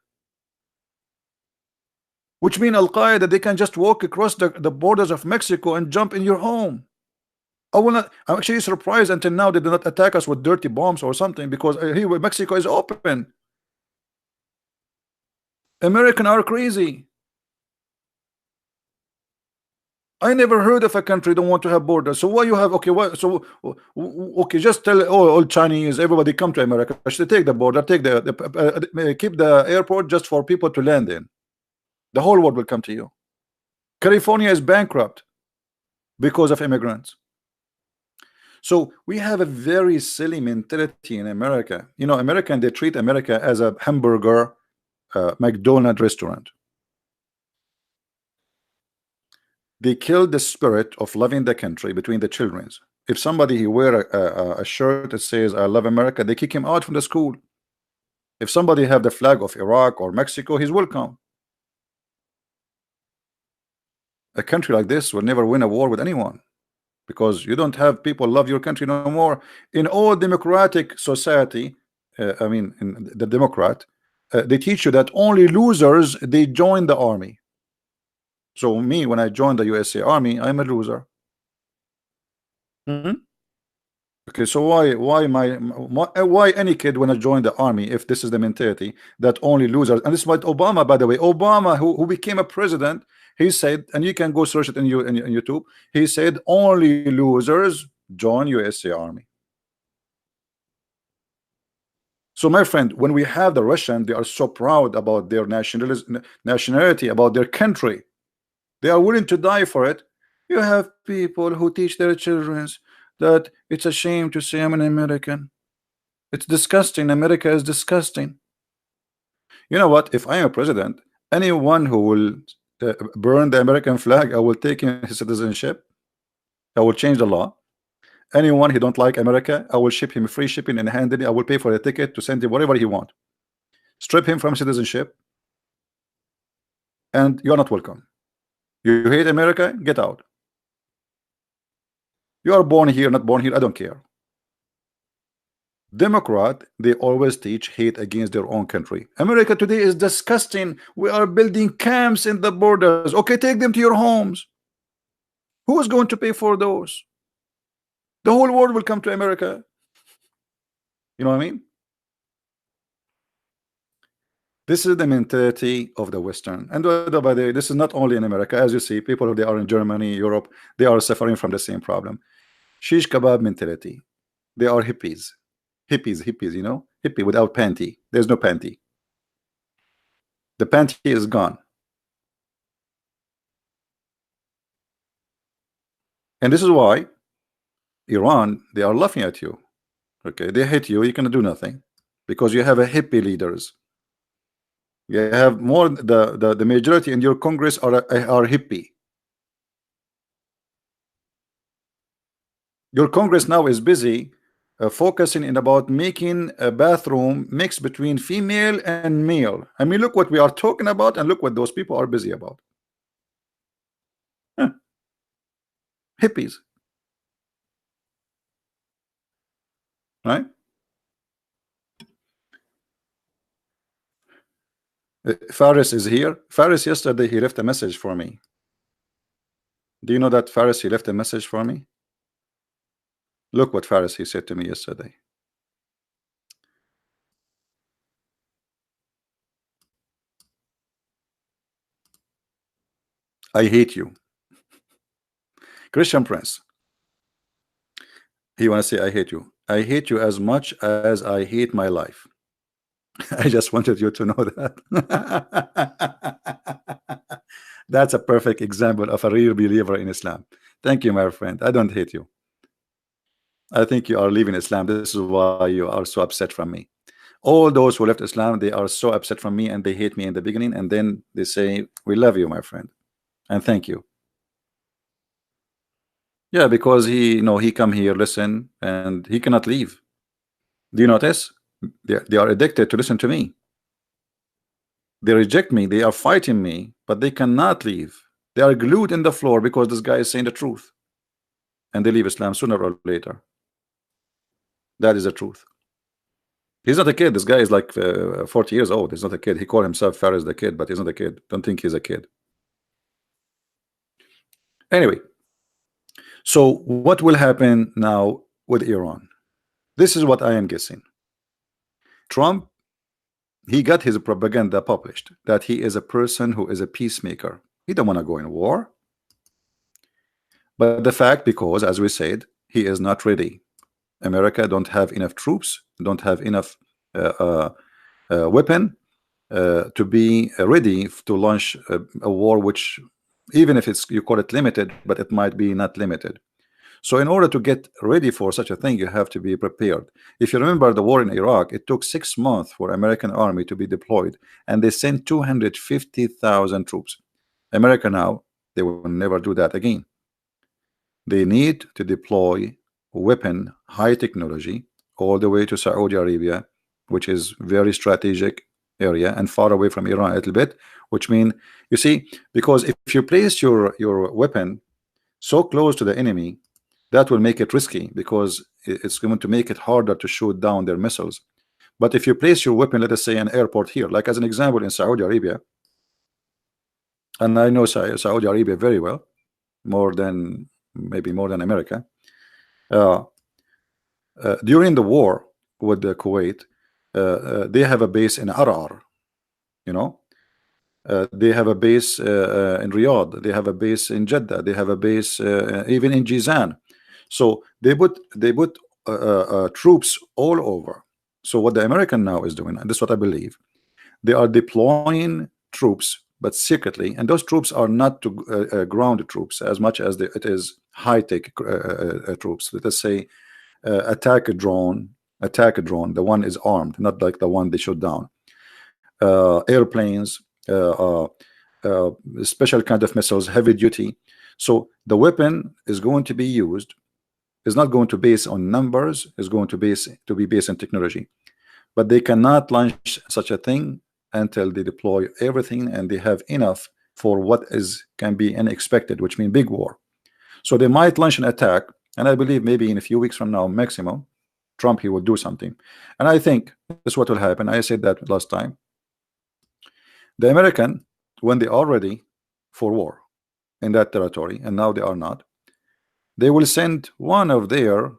Which means Al-Qaeda, they can just walk across the borders of Mexico and jump in your home. I'm actually surprised until now they did not attack us with dirty bombs or something, because here Mexico is open. American are crazy. I never heard of a country don't want to have borders. So why you have, okay, what, so okay, just tell all Chinese, everybody come to America. Should take the border, take keep the airport just for people to land in. The whole world will come to you. California is bankrupt because of immigrants. So we have a very silly mentality in America. You know, American, they treat America as a hamburger McDonald's restaurant. They killed the spirit of loving the country between the children. If somebody he wear a shirt that says I love America, they kick him out from the school. If somebody have the flag of Iraq or Mexico, he's welcome. A country like this will never win a war with anyone, because you don't have people love your country no more. In all democratic society, I mean in the Democrat, they teach you that only losers they join the army. So me, when I joined the USA Army, I'm a loser. Okay, so why any kid when I join the army, if this is the mentality that only losers? And this is what Obama, by the way, Obama, who became a president, he said, and you can go search it in YouTube, he said only losers join USA Army. So my friend, when we have the Russian, they are so proud about their nationality, about their country. They are willing to die for it. You have people who teach their children that it's a shame to say I'm an American. It's disgusting. America is disgusting. You know what? If I am a president, anyone who will burn the American flag, I will take in his citizenship. I will change the law. Anyone who don't like America, I will ship him free shipping and handling. I will pay for the ticket to send him whatever he want. Strip him from citizenship, and you're not welcome. You hate America? Get out. You are born here, not born here, I don't care. Democrat, they always teach hate against their own country. America today is disgusting. We are building camps in the borders. Okay, take them to your homes. Who is going to pay for those? The whole world will come to America. You know what I mean? This is the mentality of the Western. And by the way, this is not only in America. As you see, people who they are in Germany, Europe, they are suffering from the same problem. Shish kebab mentality. They are hippies. Hippies, you know? Hippie without panty. There's no panty. The panty is gone. And this is why Iran, they are laughing at you. Okay, they hate you, you cannot do nothing. Because you have a hippie leaders. You have more, the majority in your Congress are hippie. Your Congress now is busy focusing in about making a bathroom mix between female and male. I mean, look what we are talking about, and look what those people are busy about. Huh. Hippies, right? Faris is here. Faris, yesterday he left a message for me. Do you know that Faris, he left a message for me? Look what Faris, he said to me yesterday. I hate you. Christian Prince. He want to say I hate you. I hate you as much as I hate my life. I just wanted you to know that. That's a perfect example of a real believer in Islam. Thank you, my friend. I don't hate you. I think you are leaving Islam. This is why you are so upset from me. All those who left Islam, they are so upset from me, and they hate me in the beginning, and then they say, we love you, my friend, and thank you. Yeah, because he come here, listen, and he cannot leave. Do you notice? They are addicted to listen to me. They reject me, they are fighting me, but they cannot leave. They are glued in the floor because this guy is saying the truth, and they leave Islam sooner or later. That is the truth. He's not a kid. This guy is like 40 years old. He's not a kid. He called himself Faris the kid, but he's not a kid. Don't think he's a kid. Anyway, so what will happen now with Iran? This is what I am guessing. Trump, he got his propaganda published that he is a person who is a peacemaker. He don't want to go in war. But the fact, because as we said, he is not ready. America don't have enough troops, don't have enough weapon to be ready to launch a war, which even if it's, you call it limited, but it might be not limited. So in order to get ready for such a thing, you have to be prepared. If you remember the war in Iraq, it took 6 months for American army to be deployed, and they sent 250,000 troops. America now, they will never do that again. They need to deploy weapon, high technology, all the way to Saudi Arabia, which is very strategic area and far away from Iran a little bit, which mean, you see, because if you place your weapon so close to the enemy, that will make it risky, because it's going to make it harder to shoot down their missiles. But if you place your weapon, let us say an airport here, like as an example in Saudi Arabia, and I know Saudi Arabia very well, maybe more than America. During the war with the Kuwait, they have a base in Arar, you know. They have a base in Riyadh, they have a base in Jeddah, they have a base even in Jizan. So they put troops all over. So what the American now is doing, and this is what I believe, they are deploying troops, but secretly, and those troops are not to ground troops as much as it is high-tech troops. Let us say attack a drone, the one is armed, not like the one they shot down. Airplanes, special kind of missiles, heavy duty. So the weapon is going to be used, is not going to base on numbers, is going to be based on technology. But they cannot launch such a thing until they deploy everything and they have enough for what can be unexpected, which means big war. So they might launch an attack, and I believe maybe in a few weeks from now, maximum, Trump, he will do something. And I think this is what will happen. I said that last time. The American, when they are ready for war in that territory, and now they are not, they will send one of their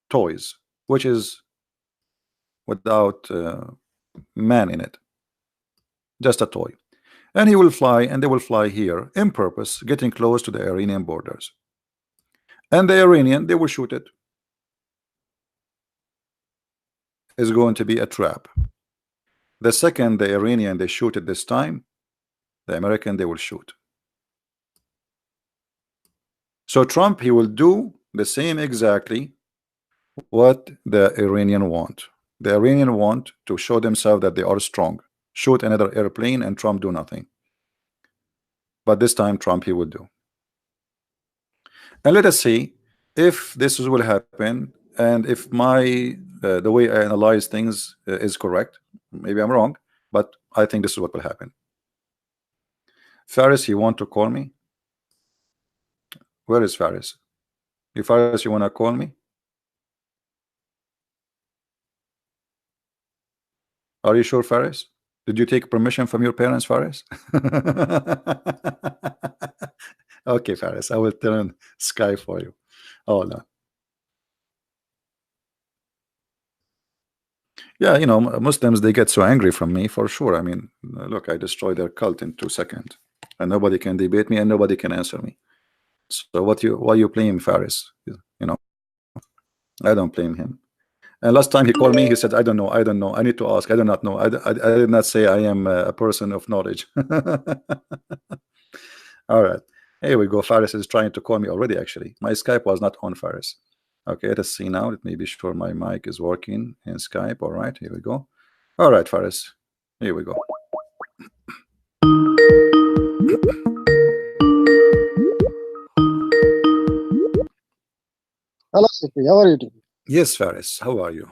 toys, which is without man in it, just a toy, and he will fly, and they will fly here in purpose, getting close to the Iranian borders, and the Iranian, they will shoot it. Is going to be a trap. The second the Iranian they shoot it this time, the American they will shoot. So Trump, he will do the same exactly what the Iranian want. The Iranian want to show themselves that they are strong, shoot another airplane, and Trump do nothing. But this time Trump, he will do. And let us see if this will happen, and if my the way I analyze things is correct. Maybe I'm wrong, but I think this is what will happen. Faris, you want to call me? Where is Faris? Faris, you want to call me? Are you sure, Faris? Did you take permission from your parents, Faris? Okay, Faris, I will turn Sky for you. Oh no. Yeah, you know, Muslims, they get so angry from me for sure. I mean, look, I destroyed their cult in 2 seconds, and nobody can debate me, and nobody can answer me. So why you blame Faris? You know, I don't blame him. And last time he called me, he said, I don't know, I need to ask, I do not know, I did not say I am a person of knowledge. All right, here we go. Faris is trying to call me already. Actually, my Skype was not on, Faris. Okay, let's see now. Let me be sure my mic is working in Skype. All right, here we go. All right, Faris, here we go. Hello, Zakir. How are you doing? Yes, Faris, how are you?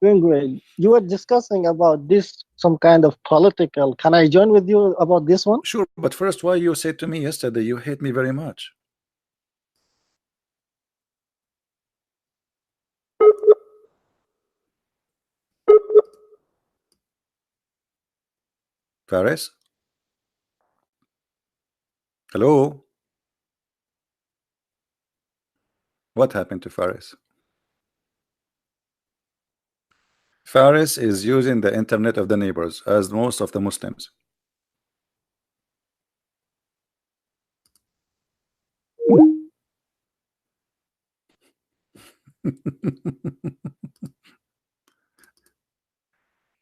Doing great. You were discussing about this, some kind of political. Can I join with you about this one? Sure, but first, why you said to me yesterday you hate me very much? Faris? Hello? What happened to Faris? Faris is using the internet of the neighbors, as most of the Muslims.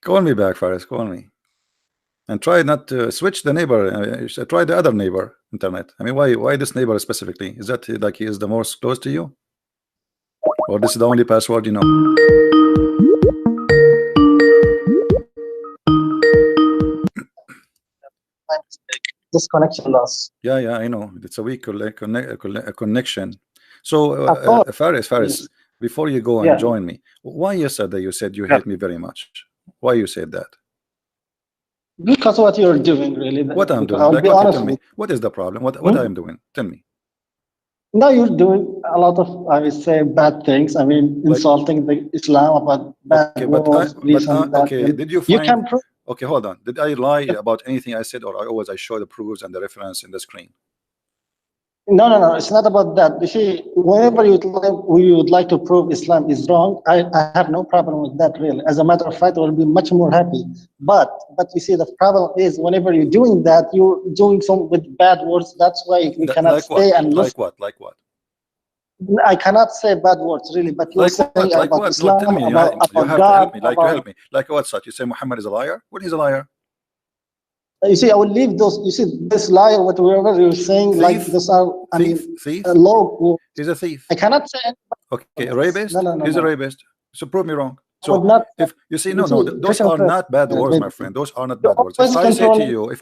Call me back, Faris. Call me. And try not to switch the neighbor. Try the other neighbor internet. I mean, why this neighbor specifically? Is that like he is the most close to you, or this is the only password you know? This connection loss. Yeah, I know. It's a weak connection. So, Faris, before you go and join me, why yesterday you said you hate me very much? Why you said that? Because what you're doing, really. What I'm doing? I'll Like, be what, honest tell me. What is the problem? What I'm doing? Tell me. No, you're doing a lot of, I would say, bad things. I mean, insulting the Islam about bad words. Okay, did you find? You can prove. Okay, hold on. Did I lie about anything I said, or I show the proofs and the reference in the screen? No. It's not about that. You see, whenever you would like to prove Islam is wrong, I have no problem with that, really. As a matter of fact, I will be much more happy. But you see, the problem is whenever you're doing that, you're doing some with bad words. That's why we cannot like stay what? and listen. Like what? I cannot say bad words, really. But you're saying about Islam, no, tell me. about You have God, to help me. Like, you help me. Like what? Such? You say Muhammad is a liar? What is a liar? You see, I will leave those. You see, this liar, whatever you're saying, thief? like this are, I mean, thief? law. He's a thief. I cannot say. Okay, rapist. No. He's a rapist. So prove me wrong. So if you see, those are not bad words, my friend. Those are not bad words. If I say to you, you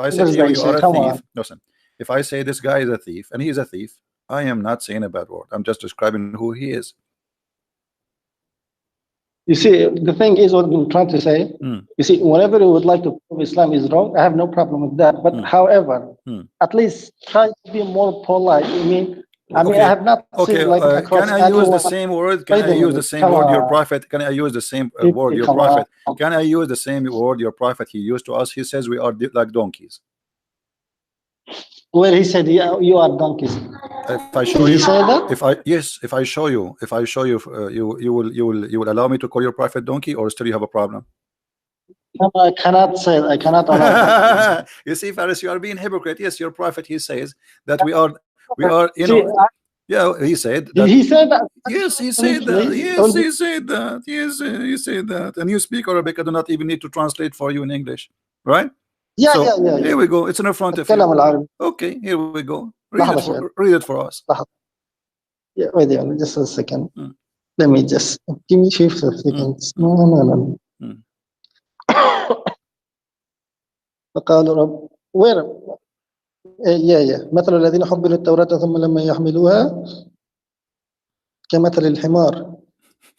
are a thief, listen. If I say this guy is a thief and he is a thief, I am not saying a bad word. I'm just describing who he is. You see, the thing is what I'm trying to say. You see, whenever you would like to prove Islam is wrong, I have no problem with that. But however, at least try to be more polite. I have not seen like can I use the same word? Can I use the same word your prophet? Can I use the same word your prophet? Can I use the same word your prophet he used to us? He says we are like donkeys. Where he said you are donkeys. If I show you, say that? if I show you, you will allow me to call your prophet donkey, or still you have a problem? No, I cannot say. I cannot allow. You see, Faris, you are being hypocrite. Yes, your prophet he says that we are, you know. Yeah, he said that. He said that. Yes, he said that. Yes, he said that. Yes, he said that. And you speak Arabic. I do not even need to translate for you in English, right? Yeah. Here we go. It's in front of you. Okay, here we go. Read it for us. Yeah, wait there. Just a second. Let me just give me 5 seconds. No. فقالوا رب where مثل الذين حملوا التوراة ثم لما يحملوها كمثل الحمار.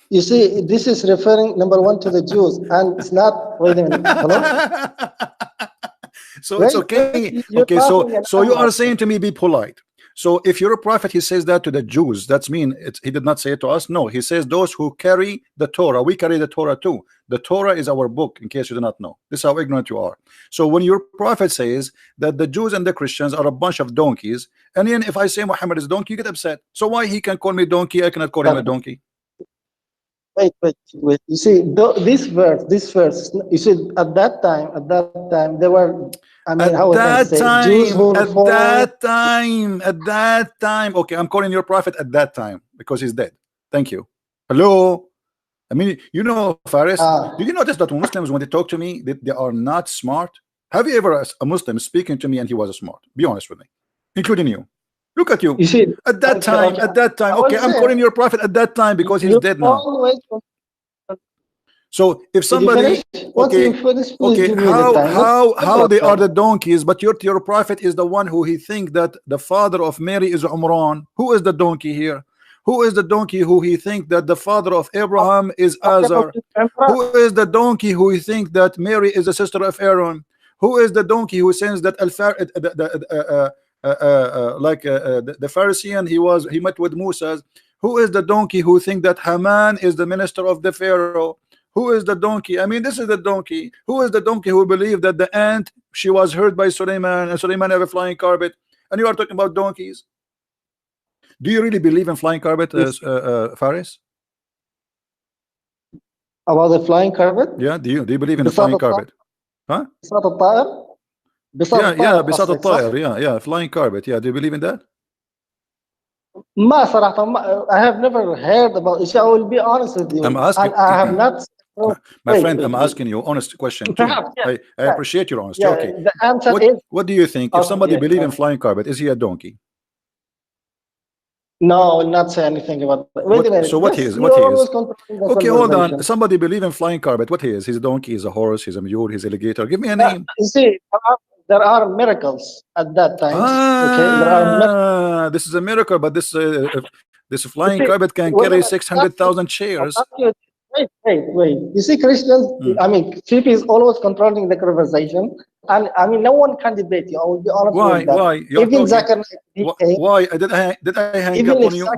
You see, this is referring number 1 to the Jews, and it's not. Wait a minute. Hello? So it's okay. Okay, so you are saying to me, be polite. So if you're a prophet, he says that to the Jews. That's mean he did not say it to us. No, he says those who carry the Torah. We carry the Torah too. The Torah is our book, in case you do not know. This is how ignorant you are. So when your prophet says that the Jews and the Christians are a bunch of donkeys, and then if I say Muhammad is a donkey, you get upset. So why he can call me donkey, I cannot call him a donkey? Wait. You see, this verse. You see, at that time, there were. At that time. Okay, I'm calling your prophet at that time because he's dead. Thank you. Hello. I mean, you know, Faris, did you notice that Muslims, when they talk to me, they are not smart? Have you ever a Muslim speaking to me and he was smart? Be honest with me, including you. Look at you. You see, at that time. Okay, I'm calling your prophet at that time because he's dead now. So if somebody, okay, how they are the donkeys, but your prophet is the one who he think that the father of Mary is Umran. Who is the donkey here? Who is the donkey who he think that the father of Abraham is Azar? Who is the donkey who he think that Mary is the sister of Aaron? Who is the donkey who says that the Pharisee he met with Musa? Who is the donkey who think that Haman is the minister of the Pharaoh? Who is the donkey? I mean, this is the donkey. Who is the donkey who believed that the ant, she was hurt by Suleiman, and Suleiman have a flying carpet? And you are talking about donkeys. Do you really believe in flying carpet, Faris? About the flying carpet? Yeah. Do you believe in the flying carpet? Huh? Bisat al-Ta'ir, yeah, flying carpet. Yeah. Do you believe in that? ما صراحة I have never heard about it. I will be honest with you. I'm asking. I have not. My friend, I'm asking you honest question too. Perhaps, yeah, I appreciate your honesty. yeah, Okay. the answer is What do you think? If okay, somebody believe in okay. flying carpet, is he a donkey? No, I will not say anything about that. Wait a minute. So what he is? You're What he always is? controlling the Okay, hold on. conversation. Somebody believe in flying carpet. What he is? He's a donkey. He's a horse. He's a mule. He's an alligator. Give me a name. You see, there are miracles at that time. Okay, there are miracles. This is a miracle, but this flying You see, carpet can carry 600,000 chairs. Wait. You see, Christians, I mean, Chief is always controlling the conversation. And I mean, no one can debate you. I will be honest with that. Why? Even Zakir Naik, why? Did I hang up on you?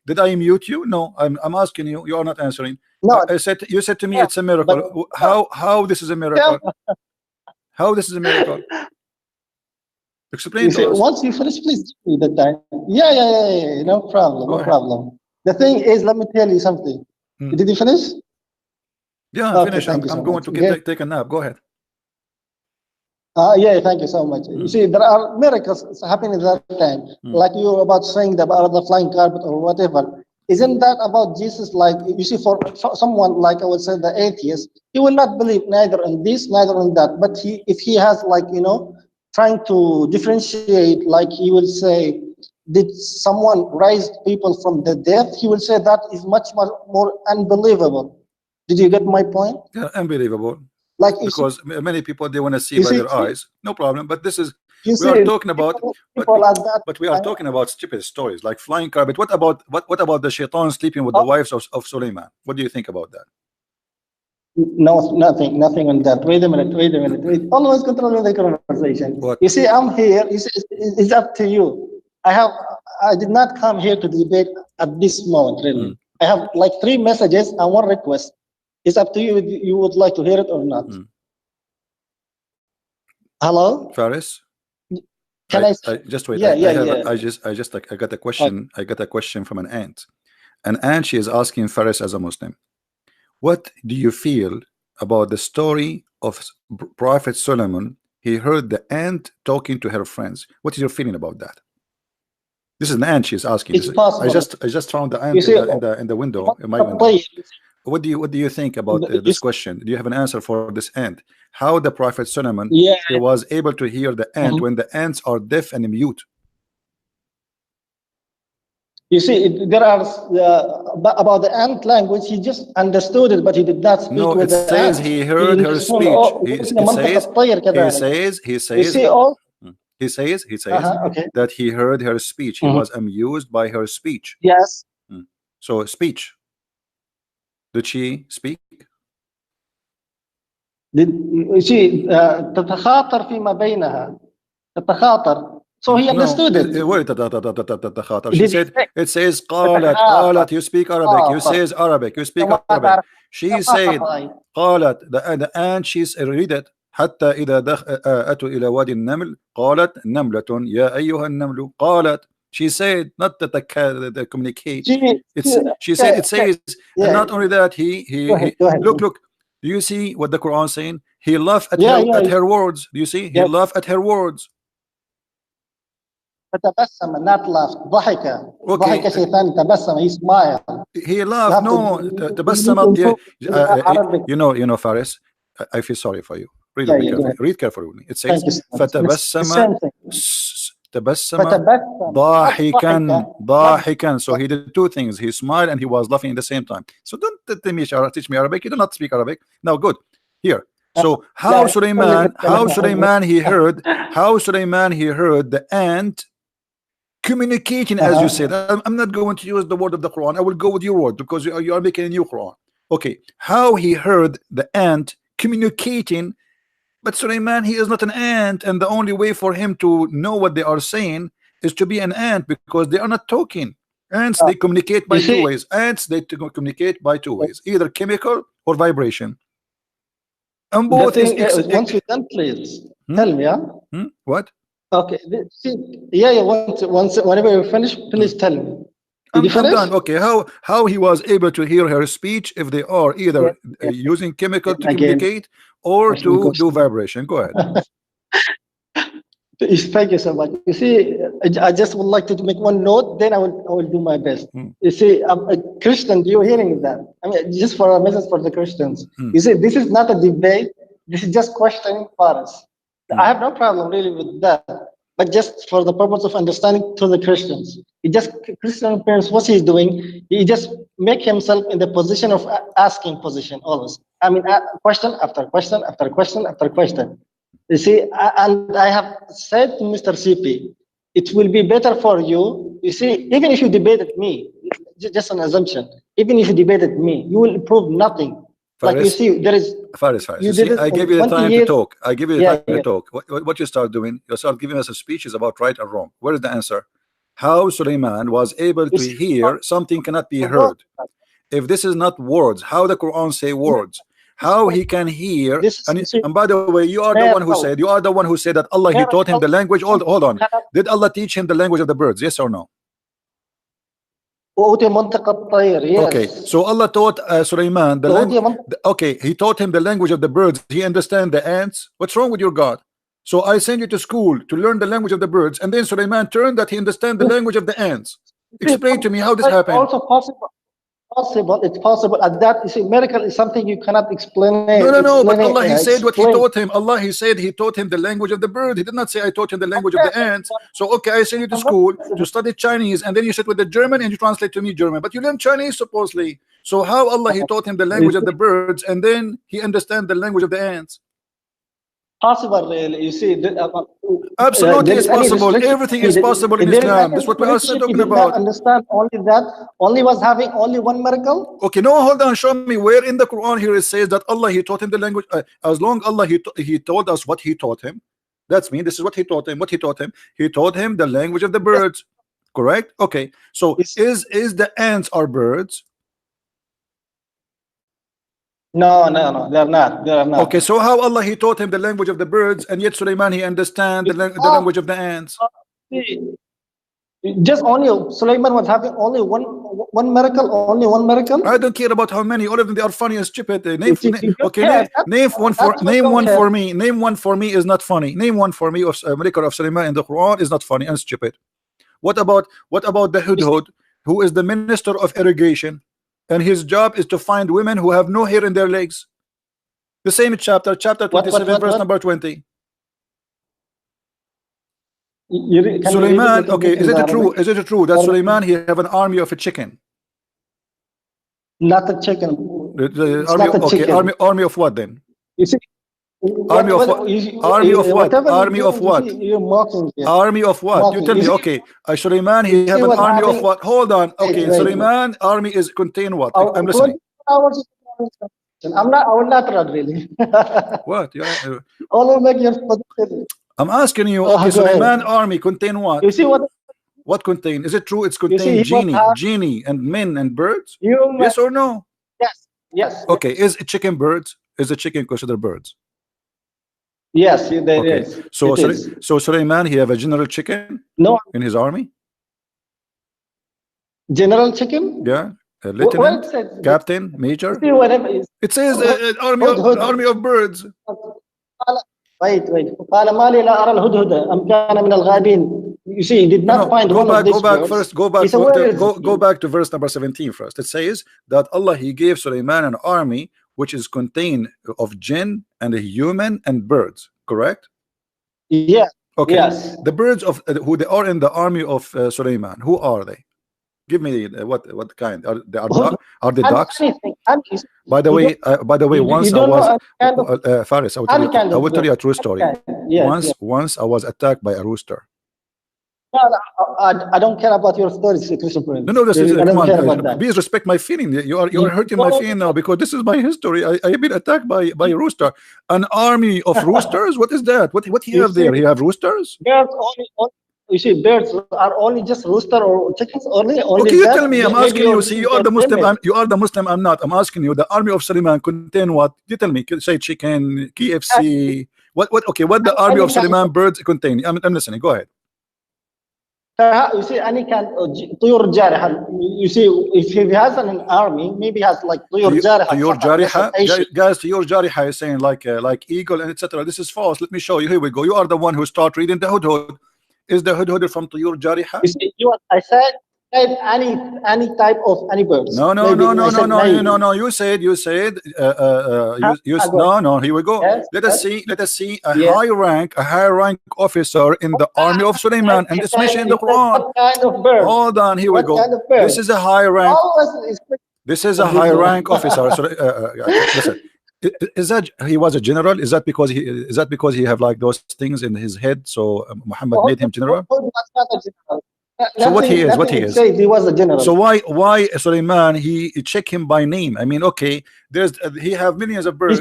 Did I mute you? No, I'm asking you. You are not answering. No, you said to me it's a miracle. How this is a miracle? How this is a miracle? Explain you see, to us. once you finish, please give me the time. Yeah. No problem. Go No ahead. problem. The thing is, let me tell you something. Did you finish? Yeah, Okay, finish. thank you I'm so going much. to take a nap. Go ahead. Yeah, thank you so much. You see, there are miracles happening at that time, like you were about saying about the flying carpet or whatever. Isn't that about Jesus? Like, you see, for someone like I would say the atheist, he will not believe neither in this, neither in that. But if he has, like, trying to differentiate, like he will say, did someone raise people from the death? He will say that is much more unbelievable. Did you get my point? Yeah, unbelievable. Like, because many people, they want to see by their eyes. No problem. But this is we are talking about. But we are talking about stupid stories like flying carpet. What about the shaitan sleeping with the wives of Suleiman? What do you think about that? No, nothing on that. Wait a minute. Always controlling the conversation. What? You see, I'm here. You see, it's up to you. I did not come here to debate at this moment, really. I have like 3 messages and 1 request. It's up to you if you would like to hear it or not. Hello? Faris? Can I just wait. Yeah, I got a question. I got a question from an aunt. An aunt, she is asking Faris as a Muslim, what do you feel about the story of Prophet Solomon? He heard the ant talking to her friends. What is your feeling about that? This is an ant. She is asking. It's possible. I just found the ant in the window, in my window. What do you think about this question? Do you have an answer for this ant? How the Prophet Solomon he was able to hear the ant when the ants are deaf and mute? You see, there are about the ant language. He just understood it, but he did not speak. No, with it says he heard her speech. He says that he heard her speech. He was amused by her speech. Yes. So speech. Did she speak? تتخاطر فيما بينها. تتخاطر. So he understood it. She said, it says قالت. You speak Arabic. You says Arabic. You speak Arabic. She said قالت. The ant, she's read it. حتى إذا أتوا إلى وادي النمل قالت نملة يا أيها النمل قالت. She said, not the communicate. She said, it says, and not only that, look. Do you see what the Quran is saying? He laughed at her words. Do you see? He laughed at her words. فتبسم, not laughed. ضحك. ضحك شيطان تبسم. He smiled. He laughed. No, تبسم. You know, Faris, I feel sorry for you. Read carefully with me. It says, فتبسم ضاحكا. So he did 2 things. He smiled and he was laughing at the same time. So don't teach me Arabic. You do not speak Arabic. Now, good. Here. So how Suleiman he heard the ant communicating, as you said. I'm not going to use the word of the Quran. I will go with your word because you are making a new Quran. Okay. How he heard the ant communicating. But Suleiman, he is not an ant, and the only way for him to know what they are saying is to be an ant, because they are not talking. Ants, they communicate by 2 ways. Ants, they communicate by 2 ways, either chemical or vibration. And both once you're done, please tell me. What? Okay. Whenever you finish, please tell me. I'm done. Okay. How he was able to hear her speech if they are either using chemical to communicate or to do vibration. Go ahead. Thank you so much. You see, I just would like to make one note, then I will do my best. You see, I'm a Christian, you're hearing that. I mean, just for a message for the Christians. You see, this is not a debate. This is just questioning for us. I have no problem really with that. But just for the purpose of understanding to the Christians. Christian parents, what he's doing, he just make himself in the position of asking position always. I mean, question after question after question after question. You see, and I have said to Mr. CP, it will be better for you. You see, even if you debated me, just an assumption, even if you debated me, you will prove nothing. Faris, like you see, there is. Faris. You see, I gave you the time to talk. I give you the time to talk. What you start doing, you start giving us a speeches about right or wrong. Where is the answer? How Suleiman was able to hear something cannot be heard. If this is not words, how the Quran say words? How he can hear? And by the way, you are the one who said that Allah, he taught him the language. Hold on. Did Allah teach him the language of the birds? Yes or no? Okay, so Allah taught Suleiman the language. Okay, he taught him the language of the birds. He understand the ants. What's wrong with your God? So I send you to school to learn the language of the birds, and then Suleiman turned that he understand the language of the ants. Explain to me how this happened. Also possible. It's possible. At that, you see, miracle is something you cannot explain. No. But Allah, he said what he taught him. Allah, he said he taught him the language of the bird. He did not say I taught him the language of the ants. So okay, I send you to school to study Chinese, and then you sit with the German and you translate to me German. But you learn Chinese supposedly. So how Allah, he taught him the language of the birds, and then he understand the language of the ants? Possible, really. You see, absolutely is possible. Everything is possible in Islam. That's what we are talking about. Understand only that. Only was having only one miracle. Okay, no, hold on. Show me where in the Quran here it says that Allah, he taught him the language. As long Allah, he told us what he taught him. That's mean this is what he taught him. What he taught him? He taught him the language of the birds. Correct? Okay. So is the ants are birds? No, they're not. Okay, so how Allah, he taught him the language of the birds, and yet Suleiman, he understand the language of the ants? Just only Suleiman was having only one miracle. Only one miracle. I don't care about how many. All of them, they are funny as stupid. Name one for me. Name one for me is not funny. Name one for me of miracle of Suleiman in the Quran is not funny and stupid. What about the Hudhud, who is the minister of irrigation? And his job is to find women who have no hair in their legs. The same chapter 27, verse number 20. Suleiman, okay, is it true? Is it true that Suleiman, he have an army of a chicken? Not a chicken. Army of what then? You see, army of what? Army of what? Army of what? Army of what? You tell me. Okay, Suleiman, he have an army of what? Hold on. Okay, Suleiman army is contain what? I'm listening. I will not run really. What? I'm asking you. Okay, Suleiman army contain what? You see what? What contain? Is it true? It's contain genie and men and birds. Yes or no? Yes. Okay, is it chicken birds? Is a chicken considered birds? Yes, there is. So Suleiman, he have a general chicken? No. In his army? General chicken? Yeah. A lieutenant, captain, major? It says army of birds. Wait. You see, he did not find Go back to verse number 17 first. It says that Allah, he gave Suleiman an army which is contained of jinn and a human and birds, correct? Yeah. Okay. Yes. The birds of who they are in the army of Suleiman, who are they? Give me what kind? Are they ducks? By the way, once I was Faris, I will tell you a true story. Once I was attacked by a rooster. No, I don't care about your stories, Christian friend. No, this is come on. Please respect my feeling. You are hurting my feeling now because this is my history. I have been attacked by a rooster. An army of roosters? What is that? What he have there? He have roosters? Birds only. You see, birds are only just rooster or chickens only. Okay, you tell me. I'm asking you. See, you are the Muslim. You are the Muslim. I'm not. I'm asking you. The army of Suleiman contain what? You tell me. Say chicken, KFC. What? Okay. What the army of Suleiman birds contain? I'm listening. Go ahead. You see, any kind of طيور جارحة. You see, if he has an army, maybe he has like طيور جارحة. طيور جارحة, guys. طيور جارحة is saying like eagle and etc. This is false. Let me show you. Here we go. You are the one who start reading the hudhud. Is the hudhud from طيور جارحة? You see, I said any type of any birds. No. You said no. Here we go. Yes, let us see a high rank officer in the army of Suleiman, and it's mentioned in the Quran. What kind of bird? Hold on, here we go. Kind of bird? This is a high rank. This is a high rank officer. So, listen. Is that he was a general? Is that because he have like those things in his head? So Muhammad made him general. So what he is? He was a general. So why Suleiman? He check him by name. I mean, okay, there's he have millions of birds.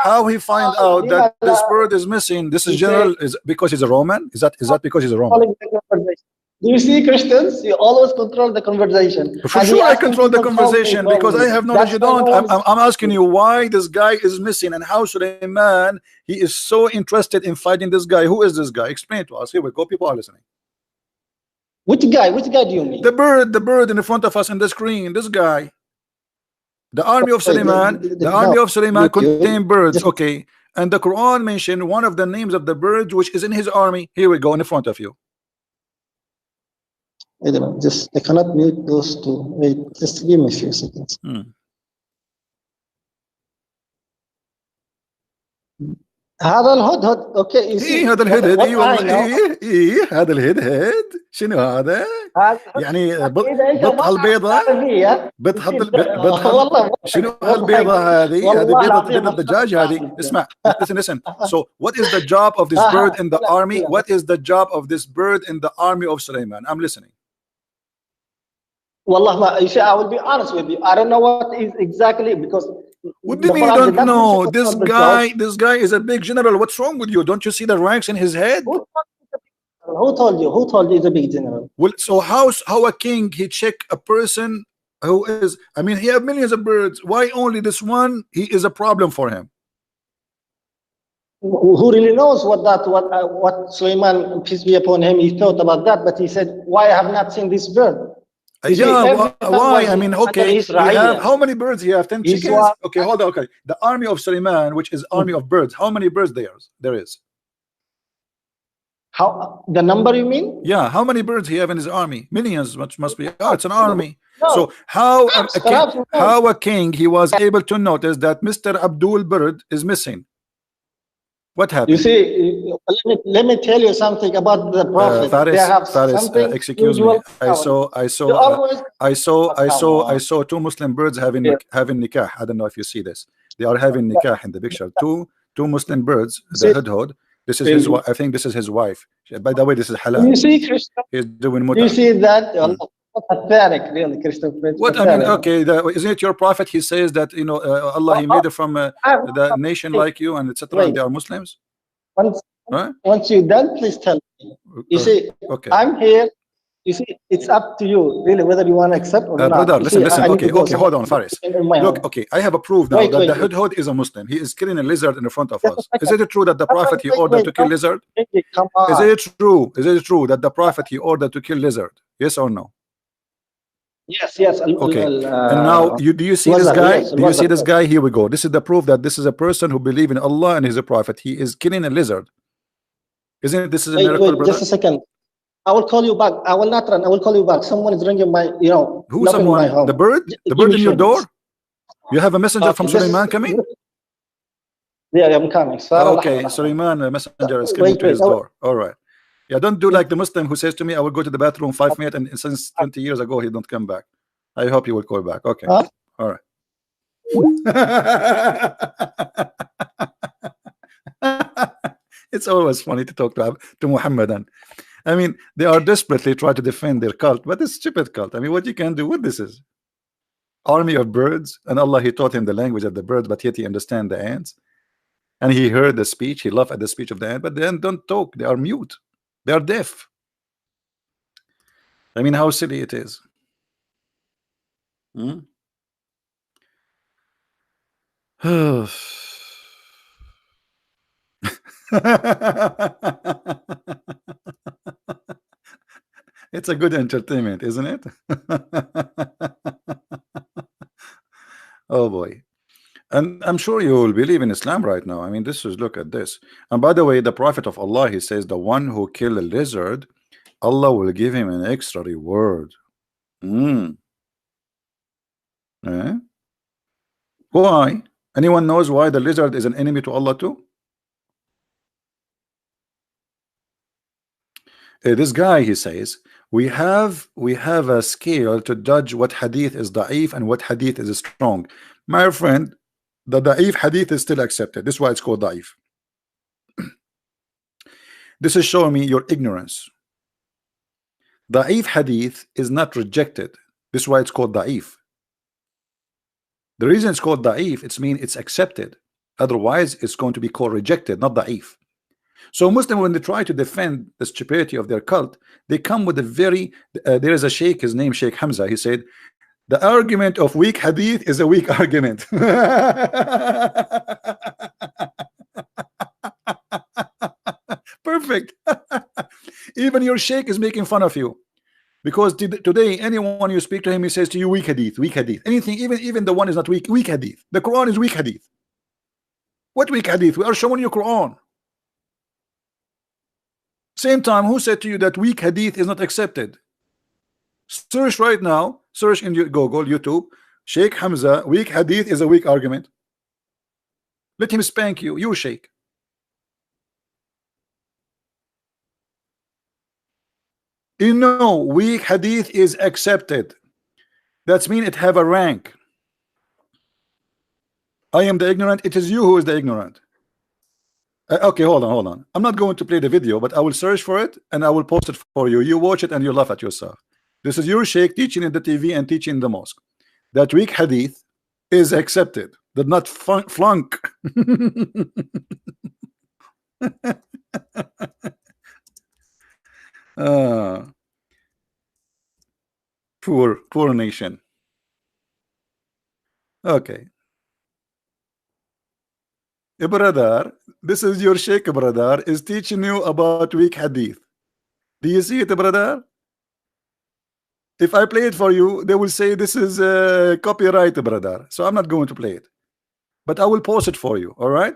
How he find out that this bird is missing? This is general. Is because he's a Roman? Is that because he's a Roman? Do you see Christians? You always control the conversation. For sure, I control the conversation because I have knowledge. You don't. I'm asking you why this guy is missing and how Suleiman he is so interested in fighting this guy. Who is this guy? Explain to us. Here we go. People are listening. Which guy? Which guy do you mean? The bird in the front of us on the screen. This guy. The army of Suleiman. The army of Suleiman contain birds. Okay, and the Quran mentioned one of the names of the birds which is in his army. Here we go in front of you. I don't know. Just I cannot mute those two. Wait, just give me a few seconds. هذا الهدهد اوكي هذا الهدهد هذا الهدهد شنو هذا؟ يعني بطها البيضاء بطها شنو البيضاء هذه بيضة الدجاج هذه. اسمع listen. So what is the job of this bird in the army? What is the job of this bird in the army of Suleiman? I'm listening. Wallah, I will be honest with you. I don't know what is exactly because. What do you mean you don't know? This guy is a big general. What's wrong with you? Don't you see the ranks in his head? Who told you? Who told you he's a big general? Well, so how a king he check a person who is? I mean, he have millions of birds. Why only this one? He is a problem for him. Who really knows what Suleiman, peace be upon him, he thought about that? But he said, "Why I have not seen this bird?" Yeah, why? I mean, okay, how many birds do you have? 10 chickens? Okay, hold on. Okay, the army of Suleiman, which is army of birds, how many birds there is? How the number you mean? Yeah, how many birds he have in his army? Millions, must be. Oh, it's an army. No. So how a king he was able to notice that Mr. Abdul Bird is missing? What happened? You see, let me tell you something about the prophet. Faris, excuse me. I saw two Muslim birds having nikah. I don't know if you see this. They are having nikah in the picture. Two Muslim birds. The hudhud. This is his. I think this is his wife. By the way, this is halal. You see, Christopher. He's doing muta. You see that? Pathetic, really, Christopher. What I mean, okay, isn't it your prophet? He says that Allah he made it from the nation like you and etc. They are Muslims. Once you're done, please tell me. You see, okay. I'm here. You see, it's up to you, really, whether you want to accept or not. Brother, listen. Okay, hold on, Faris. Look, okay, I have a proof now that the hudhud is a Muslim. He is killing a lizard in front of us. Is it true that the prophet he ordered to kill lizard? Is it true? Is it true that the prophet he ordered to kill lizard? Yes or no? Yes. Okay. And now, do you see this guy? Do you see this guy? Here we go. This is the proof that this is a person who believes in Allah and he's a prophet. He is killing a lizard. Isn't it? This is a miracle, brother? Just a second. I will call you back. I will not run. I will call you back. Someone is ringing my, Who's someone? My home. The bird? The bird in your door? You have a messenger from Suleiman coming? Yeah, I'm coming. Okay, Suleiman, a messenger is coming to his door. All right. Yeah, don't do like the Muslim who says to me, I will go to the bathroom 5 minutes, and since 20 years ago, he don't come back. I hope you will call back. Okay. All right. It's always funny to talk to Muhammadan. I mean, they are desperately trying to defend their cult, but it's stupid cult. I mean, what you can do, what this is? Army of birds, and Allah, he taught him the language of the birds, but yet he understand the ants. And he heard the speech, he laughed at the speech of the ant, but then don't talk, they are mute. They are deaf. I mean, how silly it is. It's a good entertainment, isn't it? Oh boy. And I'm sure you will believe in Islam right now. I mean, this is, look at this. And by the way, the Prophet of Allah, he says, the one who kill a lizard, Allah will give him an extra reward. Mm. Eh? Why? Anyone knows why the lizard is an enemy to Allah too? This guy, he says, we have a scale to judge what hadith is da'if and what hadith is strong. My friend, the da'if hadith is still accepted. This is why it's called da'if. This is showing me your ignorance. Da'if hadith is not rejected. This is why it's called da'if. The reason it's called da'if, it's mean it's accepted. Otherwise, it's going to be called rejected, not da'if. So Muslims, when they try to defend the stupidity of their cult, they come with a very there is a sheikh, his name Sheikh Hamza. He said the argument of weak hadith is a weak argument. Perfect. Even your sheikh is making fun of you, because today anyone you speak to him, he says to you weak hadith, weak hadith. Anything, even the one is not weak, weak hadith. The Quran is weak hadith. What weak hadith? We are showing you Quran. Same time, who said to you that weak hadith is not accepted? Search right now, search in Google, YouTube, Sheikh Hamza, weak hadith is a weak argument. Let him spank you, you sheikh. You know, weak hadith is accepted. That's mean it have a rank. I am the ignorant, it is you who is the ignorant. Okay, hold on. I'm not going to play the video, but I will search for it and I will post it for you. You watch it and you laugh at yourself. This is your sheikh teaching in the TV and teaching in the mosque that weak hadith is accepted, did not flunk. Poor nation. Okay. Brother, this is your sheikh, brother, is teaching you about weak hadith. Do you see it, brother? If I play it for you, they will say this is copyright, brother. So I'm not going to play it, but I will post it for you. All right?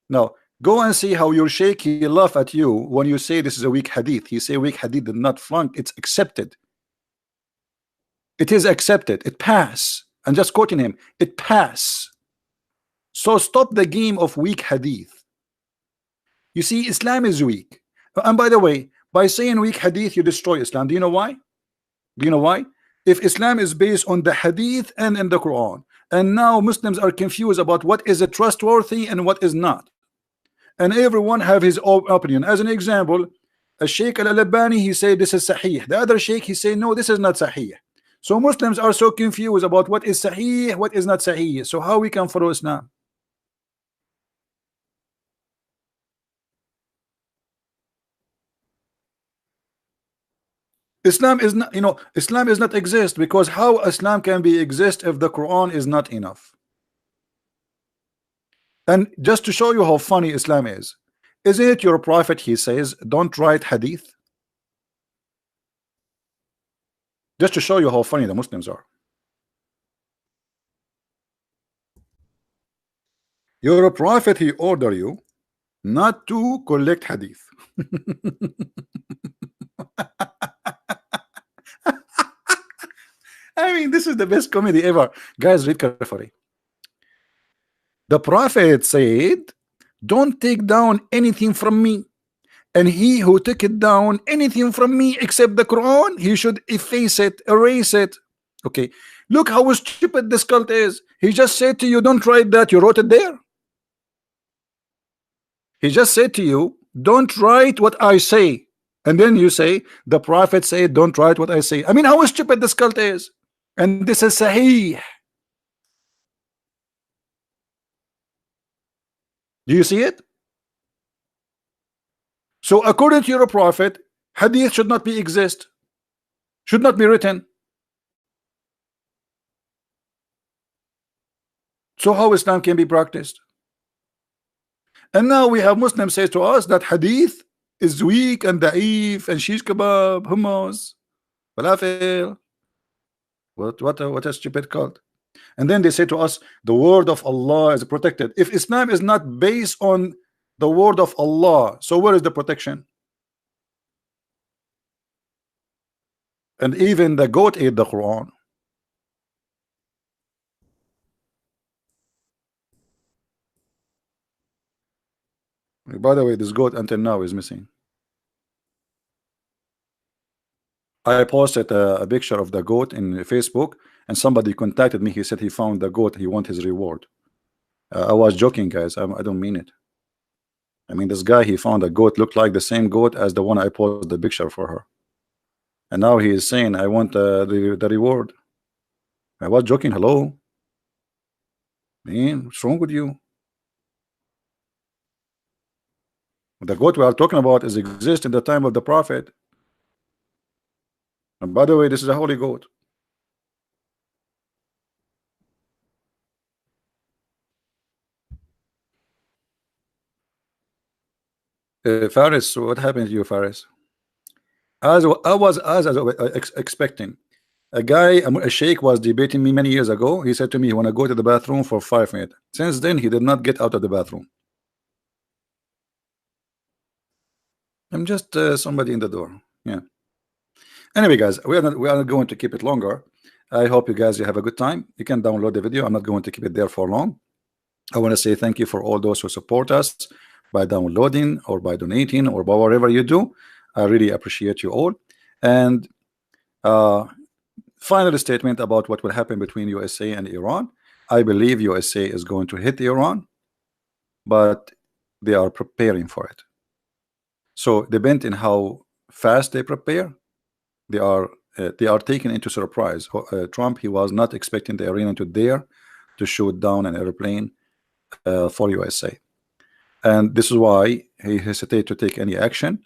Now go and see how your sheikh, he laugh at you when you say this is a weak hadith. He say weak hadith did not flunk. It's accepted. It is accepted. It pass. I'm just quoting him. It pass. So stop the game of weak hadith. You see, Islam is weak. And by the way, by saying weak hadith, you destroy Islam. Do you know why? Do you know why? If Islam is based on the hadith and in the Quran, and now Muslims are confused about what is a trustworthy and what is not, and everyone have his own opinion. As an example, a Sheikh Al-Albani, he said this is sahih. The other Sheikh, he say no, this is not sahih. So Muslims are so confused about what is sahih, what is not sahih. So how we can follow Islam? Islam is not, Islam is not exist, because how Islam can be exist if the Quran is not enough? And just to show you how funny Islam is, isn't it your prophet, he says don't write hadith? Just to show you how funny the Muslims are. Your prophet, he order you not to collect hadith. I mean, this is the best comedy ever. Guys, read carefully. The prophet said, don't take down anything from me, and he who took it down anything from me except the Quran, he should efface it, erase it. Okay, look how stupid this cult is. He just said to you, don't write that, you wrote it there. He just said to you, don't write what I say, and then you say the prophet said don't write what I say. I mean, how stupid this cult is. And this is sahih. Do you see it? So according to your prophet, hadith should not be exist, should not be written. So how Islam can be practiced? And now we have Muslims say to us that hadith is weak and da'if and shish kebab, hummus. falafel. What a stupid cult. And then they say to us, the word of Allah is protected. If Islam is not based on the word of Allah, so where is the protection? And even the goat ate the Quran. By the way, this goat until now is missing. I posted a picture of the goat in Facebook, and somebody contacted me. He said he found the goat. He wants his reward. I was joking, guys. I don't mean it. I mean, this guy, he found a goat looked like the same goat as the one I posted the picture for her. And now he is saying, I want the reward. I was joking. Hello? Man, what's wrong with you? The goat we are talking about is exist in the time of the Prophet. And by the way, this is a holy goat. Faris, what happened to you, Faris? I was expecting. A guy, a sheikh, was debating me many years ago. He said to me, he want to go to the bathroom for 5 minutes. Since then, he did not get out of the bathroom. I'm just somebody in the door. Yeah. Anyway, guys, we are not going to keep it longer. I hope you guys have a good time. You can download the video. I'm not going to keep it there for long. I want to say thank you for all those who support us by downloading or by donating or by whatever you do. I really appreciate you all. And final statement about what will happen between USA and Iran. I believe USA is going to hit Iran, but they are preparing for it. So depending on how fast they prepare, they are taken into surprise. Trump, he was not expecting the Iranian to dare to shoot down an airplane for USA, and this is why he hesitated to take any action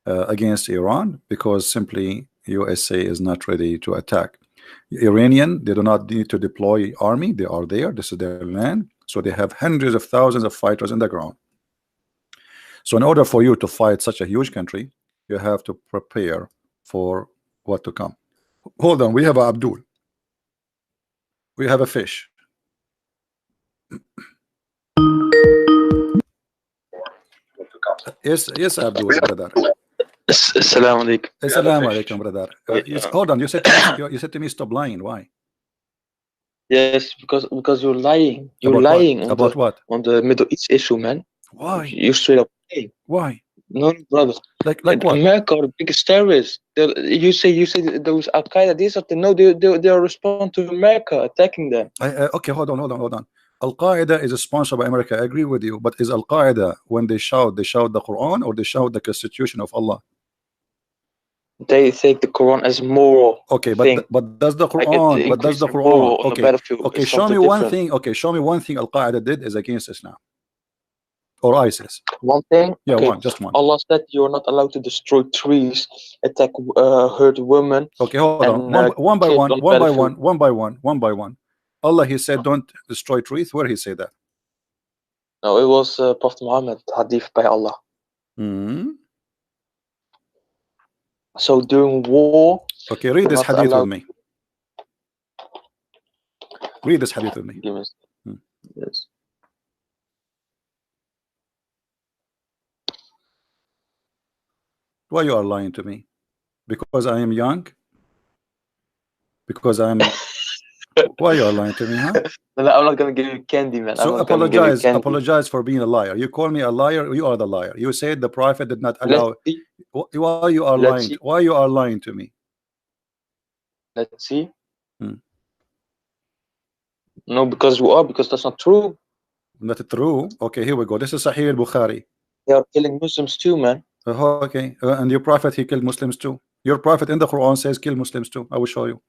against Iran, because simply USA is not ready to attack. Iranian, they do not need to deploy army. They are there. This is their land, so they have hundreds of thousands of fighters in the ground. So in order for you to fight such a huge country, you have to prepare for what to come. Hold on, we have Abdul. We have a fish. Yes, Abdul, brother. Assalamu alaikum. Assalamu alaikum, brother. Hold on, you said to me stop lying. Why? Yes, because you're lying. You're About lying what? on About the what? on the Middle East issue, man. Why? You're straight up lying. Why? No, brother. Like what? America are the biggest terrorists. You say those Al Qaeda. These are they are responding to America attacking them. Okay, hold on. Al Qaeda is sponsored by America. I agree with you, but is Al Qaeda, when they shout the Quran or they shout the Constitution of Allah? They take the Quran as moral. Okay, thing. but does the Quran? But does the Quran? Okay, show me one thing. Okay, show me one thing Al Qaeda did is against Islam or ISIS. One thing. Yeah, okay. just one. Allah said you're not allowed to destroy trees, attack, hurt women. Okay, hold on. One by one. Allah, he said, don't destroy trees. Where he said that? No, it was Prophet Muhammad, hadith by Allah. So during war. Okay, read this hadith with me. Read this hadith with me. Yes. Why you are lying to me? Because I am young? Because I'm... Why you are lying to me, huh? No, I'm not gonna give you candy, man. So apologize for being a liar. You call me a liar, you are the liar. You said the Prophet did not allow... Why you are lying? Why you are lying to me? Let's see. No, because that's not true. Not true? Okay, here we go. This is Sahih al-Bukhari. They are killing Muslims too, man. Okay, and your Prophet, he killed Muslims too. Your Prophet in the Quran says kill Muslims too. I will show you.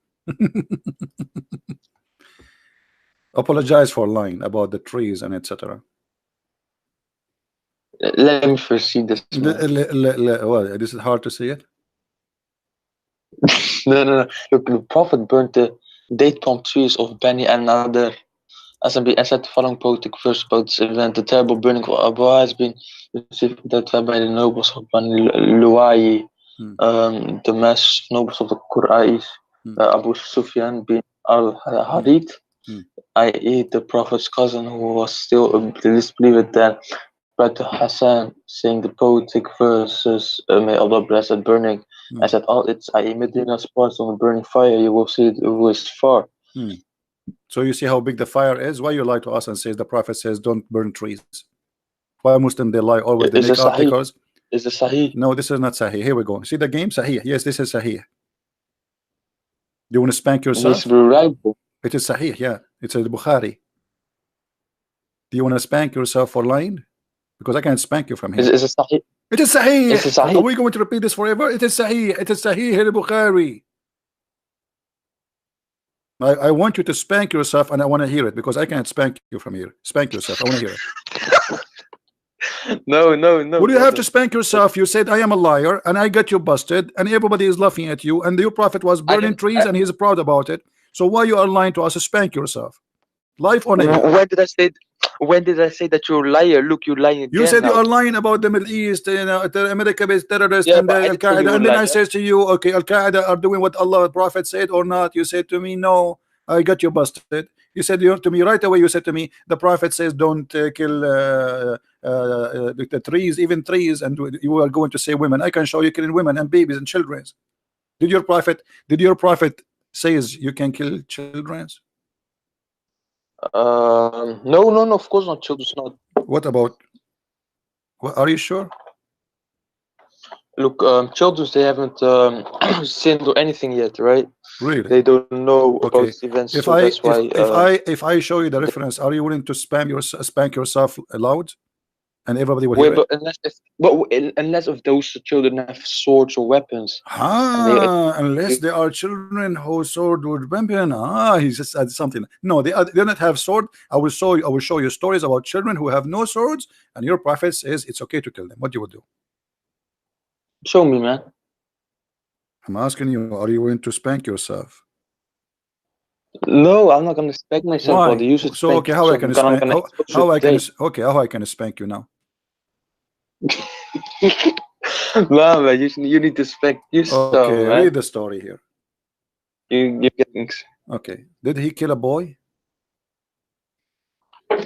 Apologize for lying about the trees and etc. Let me first see this. What, this is hard to see it. No. Look, the Prophet burnt the date palm trees of Bani al-Nadir. As I said, the following poetic verse about this event: the terrible burning of Abu has been received by the nobles of Bani Luwai the mass nobles of the Quraysh, Abu Sufyan bin al-Harith, i.e. the Prophet's cousin, who was still a disbeliever then, Brother Hassan, saying the poetic verses, may Allah bless it, burning, I said, all its i.e. Medina's parts on the burning fire, you will see the worst far. So you see how big the fire is. Why you lie to us and says the Prophet says don't burn trees? Why Muslim they lie always? They make articles. Is it Sahih? No, this is not Sahih. Here we go. See the game? Sahih. Yes, this is Sahih. You want to spank yourself? It's reliable. It is Sahih, yeah. It's a Bukhari. Do you want to spank yourself for lying? Because I can't spank you from here. Is it Sahih? It is Sahih. Is it Sahih? Are we going to repeat this forever? It is Sahih. It is Sahih here in Bukhari. I want you to spank yourself, and I want to hear it because I can't spank you from here. Spank yourself. I want to hear it. No. What do you have to spank yourself? You said I am a liar, and I got you busted, and everybody is laughing at you, and your Prophet was burning trees, and he's proud about it. So why you are lying to us? Spank yourself. Life on air. When did I say that you're a liar? Look, you're lying again. You said now. you are lying about the Middle East, you know, the America-based terrorists, Yeah, and but I Al didn't say you Qaeda, were and then I lying. says to you, okay, Al Qaeda are doing what Allah Prophet said or not? You said to me, no, I got you busted. You said to me right away. You said to me, the Prophet says don't kill the trees, even trees, and you are going to say women. I can show you killing women and babies and children. Did your Prophet says you can kill children? No, of course not. Children's not. What about? Are you sure? Look, children, they haven't sinned or anything yet, right? Really? They don't know Okay. about events. If So I that's why, if I show you the reference, are you willing to spank yourself loud, and everybody will hear it? unless if those children have swords or weapons. Unless they are children who sword with weapon. He just said something. No, they don't have sword. I will show you stories about children who have no swords, and your Prophet says it's okay to kill them. What you would do? Show me, man. I'm asking you, are you willing to spank yourself? No, I'm not gonna spank myself. Why? Brother. You should So okay, how I can spank? How I can spank you now? No, man, you need to spank yourself. Okay, man. read the story here. You getting? Okay, did he kill a boy?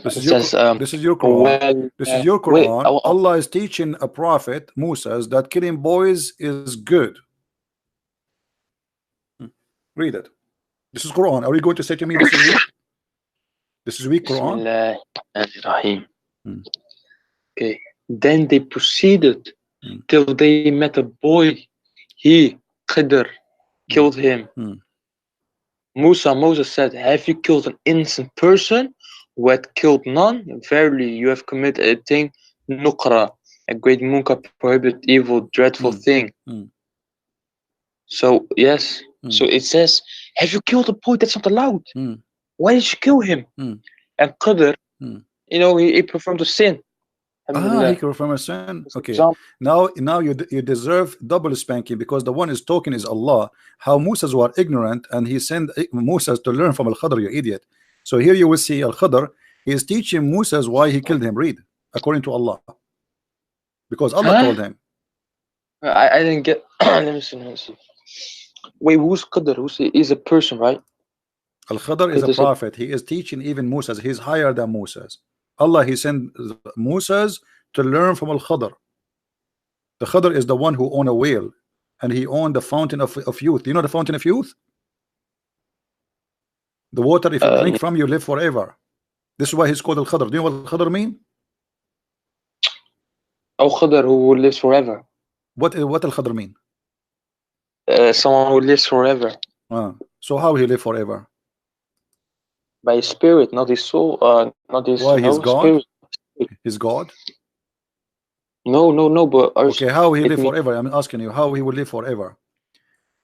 This is says, your Quran. This is your Quran. Wait, Allah is teaching a prophet, Musa, that killing boys is good. Read it. This is Quran. Are you going to say to me this is weak? This is weak Quran? Okay. Then they proceeded till they met a boy. He, Khidr, killed him. Moses said, have you killed an innocent person who had killed none? Verily, you have committed a thing, nukra, a great munkar, prohibited evil, dreadful thing. So, yes. So it says, have you killed a boy? That's not allowed. Why did you kill him? And Qadr, you know, he performed a sin. He performed a sin. Okay. Now you deserve double spanking because the one is talking is Allah. How Musa's were ignorant and he sent Musa to learn from Al-Khadr, you idiot. So here you will see Al-Khadr, he is teaching Musa's why he killed him. Read, according to Allah. Because Allah told him. I didn't get. Let me see. Wait, who's Qadr? He's a person, right? Al-Khadr is a prophet. He is teaching even Musa's. He's higher than Musa's. Allah, he sent Musa's to learn from Al-Khadr. The Khadr is the one who owned a whale, and he owned the fountain of youth. Do you know the fountain of youth? The water, if you drink from, you live forever. This is why he's called Al-Khadr. Do you know what Al-Khadr mean? Oh, Khadr, who lives forever. What Al-Khadr mean? Someone who lives forever. So how he live forever? By his spirit, not his soul. Not his. Why he's God? Spirit. He's God. No. But okay, how he live forever? I'm asking you how he will live forever.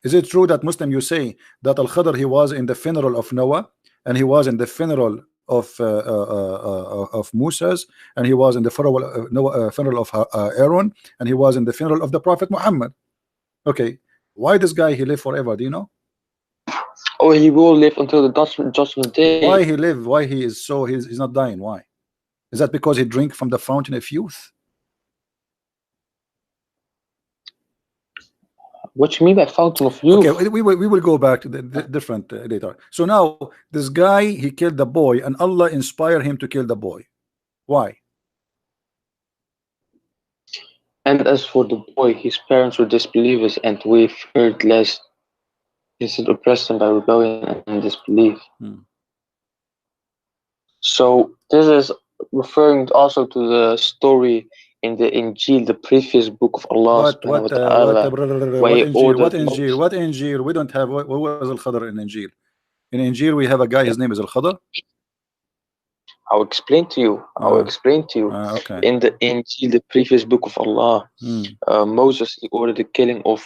Is it true that Muslim you say that Al-Khadr he was in the funeral of Noah and he was in the funeral of Musa's and he was in the funeral of Aaron and he was in the funeral of the Prophet Muhammad? Okay, why this guy he live forever? Do you know? Oh, he will live until the judgment day. Why he live? Why he is so he's not dying? Why? Is that because he drink from the fountain of youth? What you mean by fountain of youth? Okay, we will go back to the different later. So now this guy, he killed the boy, and Allah inspired him to kill the boy. Why? And as for the boy, his parents were disbelievers, and we feared lest he should oppress them by rebellion and disbelief. So this is referring also to the story in the Injil, the previous book of Allah. What Injil? What Injil? We don't have. What was Al-Khadr in Injil? In Injil, we have a guy. His name is Al-Khadr. I'll explain to you. Okay. In the Injil, the previous book of Allah, Moses ordered the killing of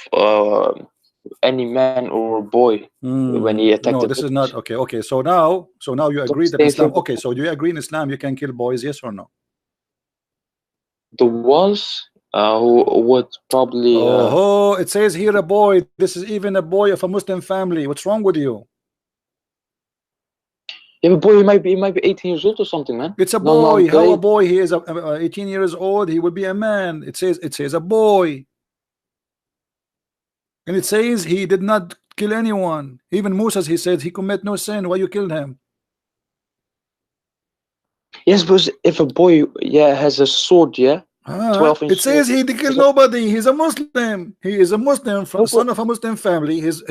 any man or boy when he attacked. No, this is not okay. Okay, so now you agree that Islam. Okay, so do you agree in Islam you can kill boys? Yes or no? The ones who would probably. It says here a boy. This is even a boy of a Muslim family. What's wrong with you? Yeah, but boy, he might be 18 years old or something, man. It's a boy. How a boy? He is 18 years old. He would be a man. It says a boy. And it says he did not kill anyone. Even Moses, he said he commit no sin. Why you killed him? Yes, but if a boy, has a sword, 12-inch. It says he did kill nobody. He's a Muslim. He is a Muslim, son of a Muslim family. His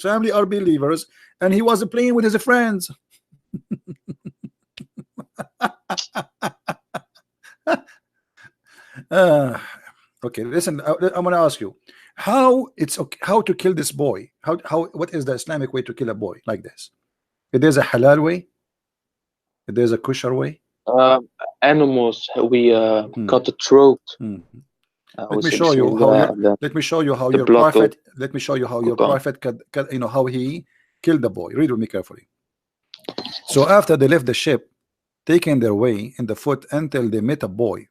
family are believers, and he was playing with his friends. Okay, listen. I'm gonna ask you how it's okay, how to kill this boy. What is the Islamic way to kill a boy like this? If there's a halal way, if there's a kosher way. Animals, we cut the throat. Let me show you how your prophet. Let me show you how your prophet how he killed the boy. Read with me carefully. So after they left the ship, taking their way in the foot until they met a boy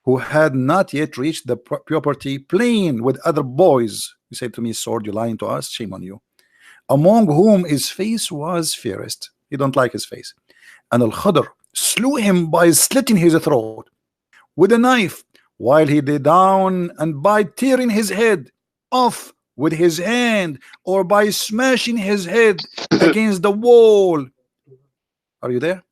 who had not yet reached the property, playing with other boys. You say to me, sword, you lying to us? Shame on you. Among whom his face was fairest. You don't like his face. And Al-Khadr slew him by slitting his throat with a knife while he lay down, and by tearing his head off with his hand, or by smashing his head against the wall. Are you there?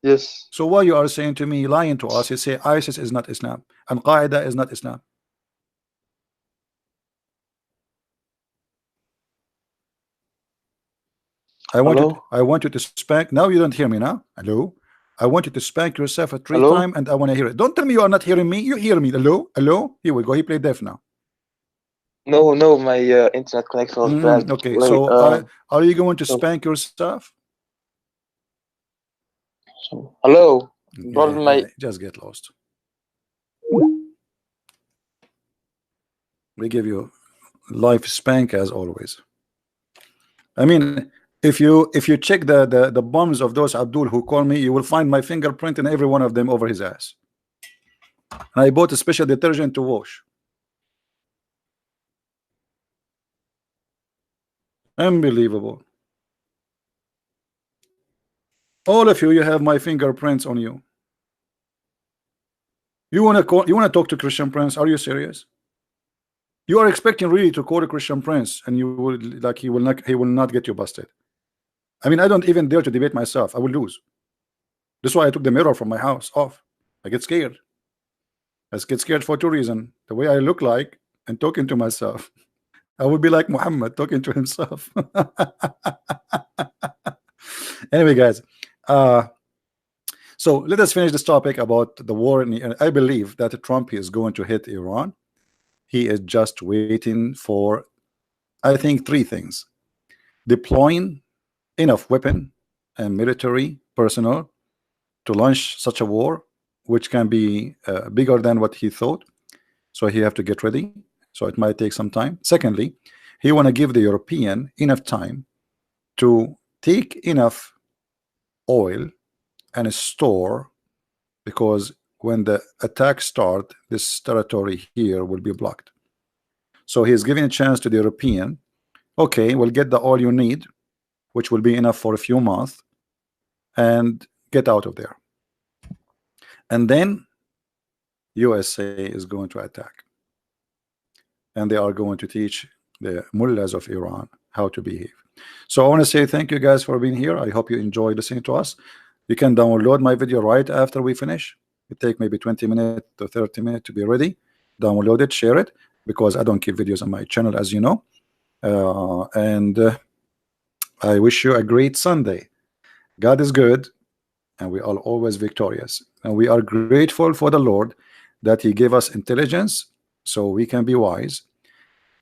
Yes. So what you are saying to me, lying to us, you say ISIS is not Islam and Qaeda is not Islam. I want you to spank. Now you don't hear me now. Hello. I want you to spank yourself 3 times, and I want to hear it. Don't tell me you are not hearing me. You hear me. Hello. Here we go. He played deaf now. No, my internet connection was bad. Okay, so are you going to spank yourself? Hello. Just get lost. We give you live spank as always. I mean, if you check the bombs of those Abdul who call me, you will find my fingerprint in every one of them over his ass. And I bought a special detergent to wash. Unbelievable. All of you have my fingerprints on you. You wanna talk to Christian Prince? Are you serious? You are expecting really to call a Christian Prince, and you will he will not get you busted. I mean, I don't even dare to debate myself. I will lose. That's why I took the mirror from my house off. I get scared. I get scared for 2 reasons. The way I look like and talking to myself. I would be like Muhammad talking to himself. Anyway, guys, so let us finish this topic about the war. I believe that Trump is going to hit Iran. He is just waiting for, I think, 3 things: deploying enough weapon and military personnel to launch such a war, which can be bigger than what he thought. So he have to get ready. So it might take some time. Secondly, he want to give the European enough time to take enough oil and store, because when the attack start, this territory here will be blocked. So he's giving a chance to the European. Okay, we'll get the oil you need, which will be enough for a few months, and get out of there. And then USA is going to attack. and they are going to teach the mullahs of Iran how to behave. So I want to say thank you guys for being here. I hope you enjoy listening to us. You can download my video right after we finish. It take maybe 20 minutes to 30 minutes to be ready. Download it, share it, because I don't keep videos on my channel, as you know. I wish you a great Sunday. God is good, and we are always victorious. And we are grateful for the Lord that He gave us intelligence so we can be wise.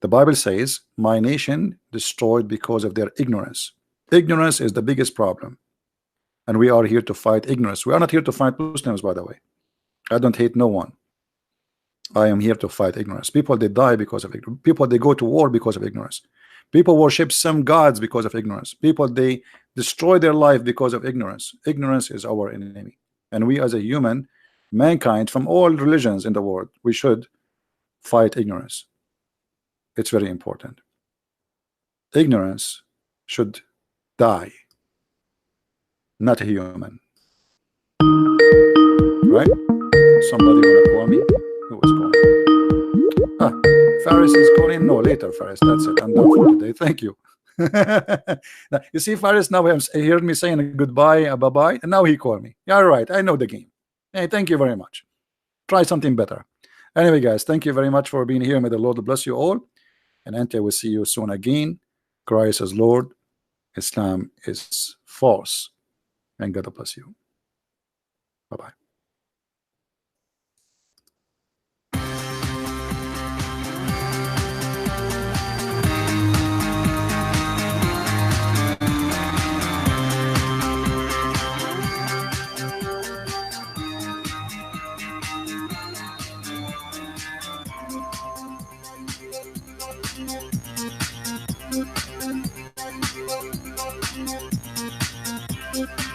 The Bible says, my nation destroyed because of their ignorance. Ignorance is the biggest problem. And we are here to fight ignorance. We are not here to fight Muslims, by the way. I don't hate no one. I am here to fight ignorance. People, they die because of ignorance. People, they go to war because of ignorance. People worship some gods because of ignorance. People, they destroy their life because of ignorance. Ignorance is our enemy. And we as a human, mankind from all religions in the world, we should fight ignorance. It's very important. Ignorance should die, not a human. Right? Somebody wanna call me? Who was calling? Ah, Faris is calling. No, later, Faris. That's it. I'm done for today. Thank you. Now, you see, Faris now he heard me saying goodbye, bye-bye, and now he called me. Yeah, right. I know the game. Hey, thank you very much. Try something better. Anyway, guys, thank you very much for being here. May the Lord bless you all. And until we see you soon again, Christ is Lord, Islam is false, and God bless you. Bye-bye. Thank you.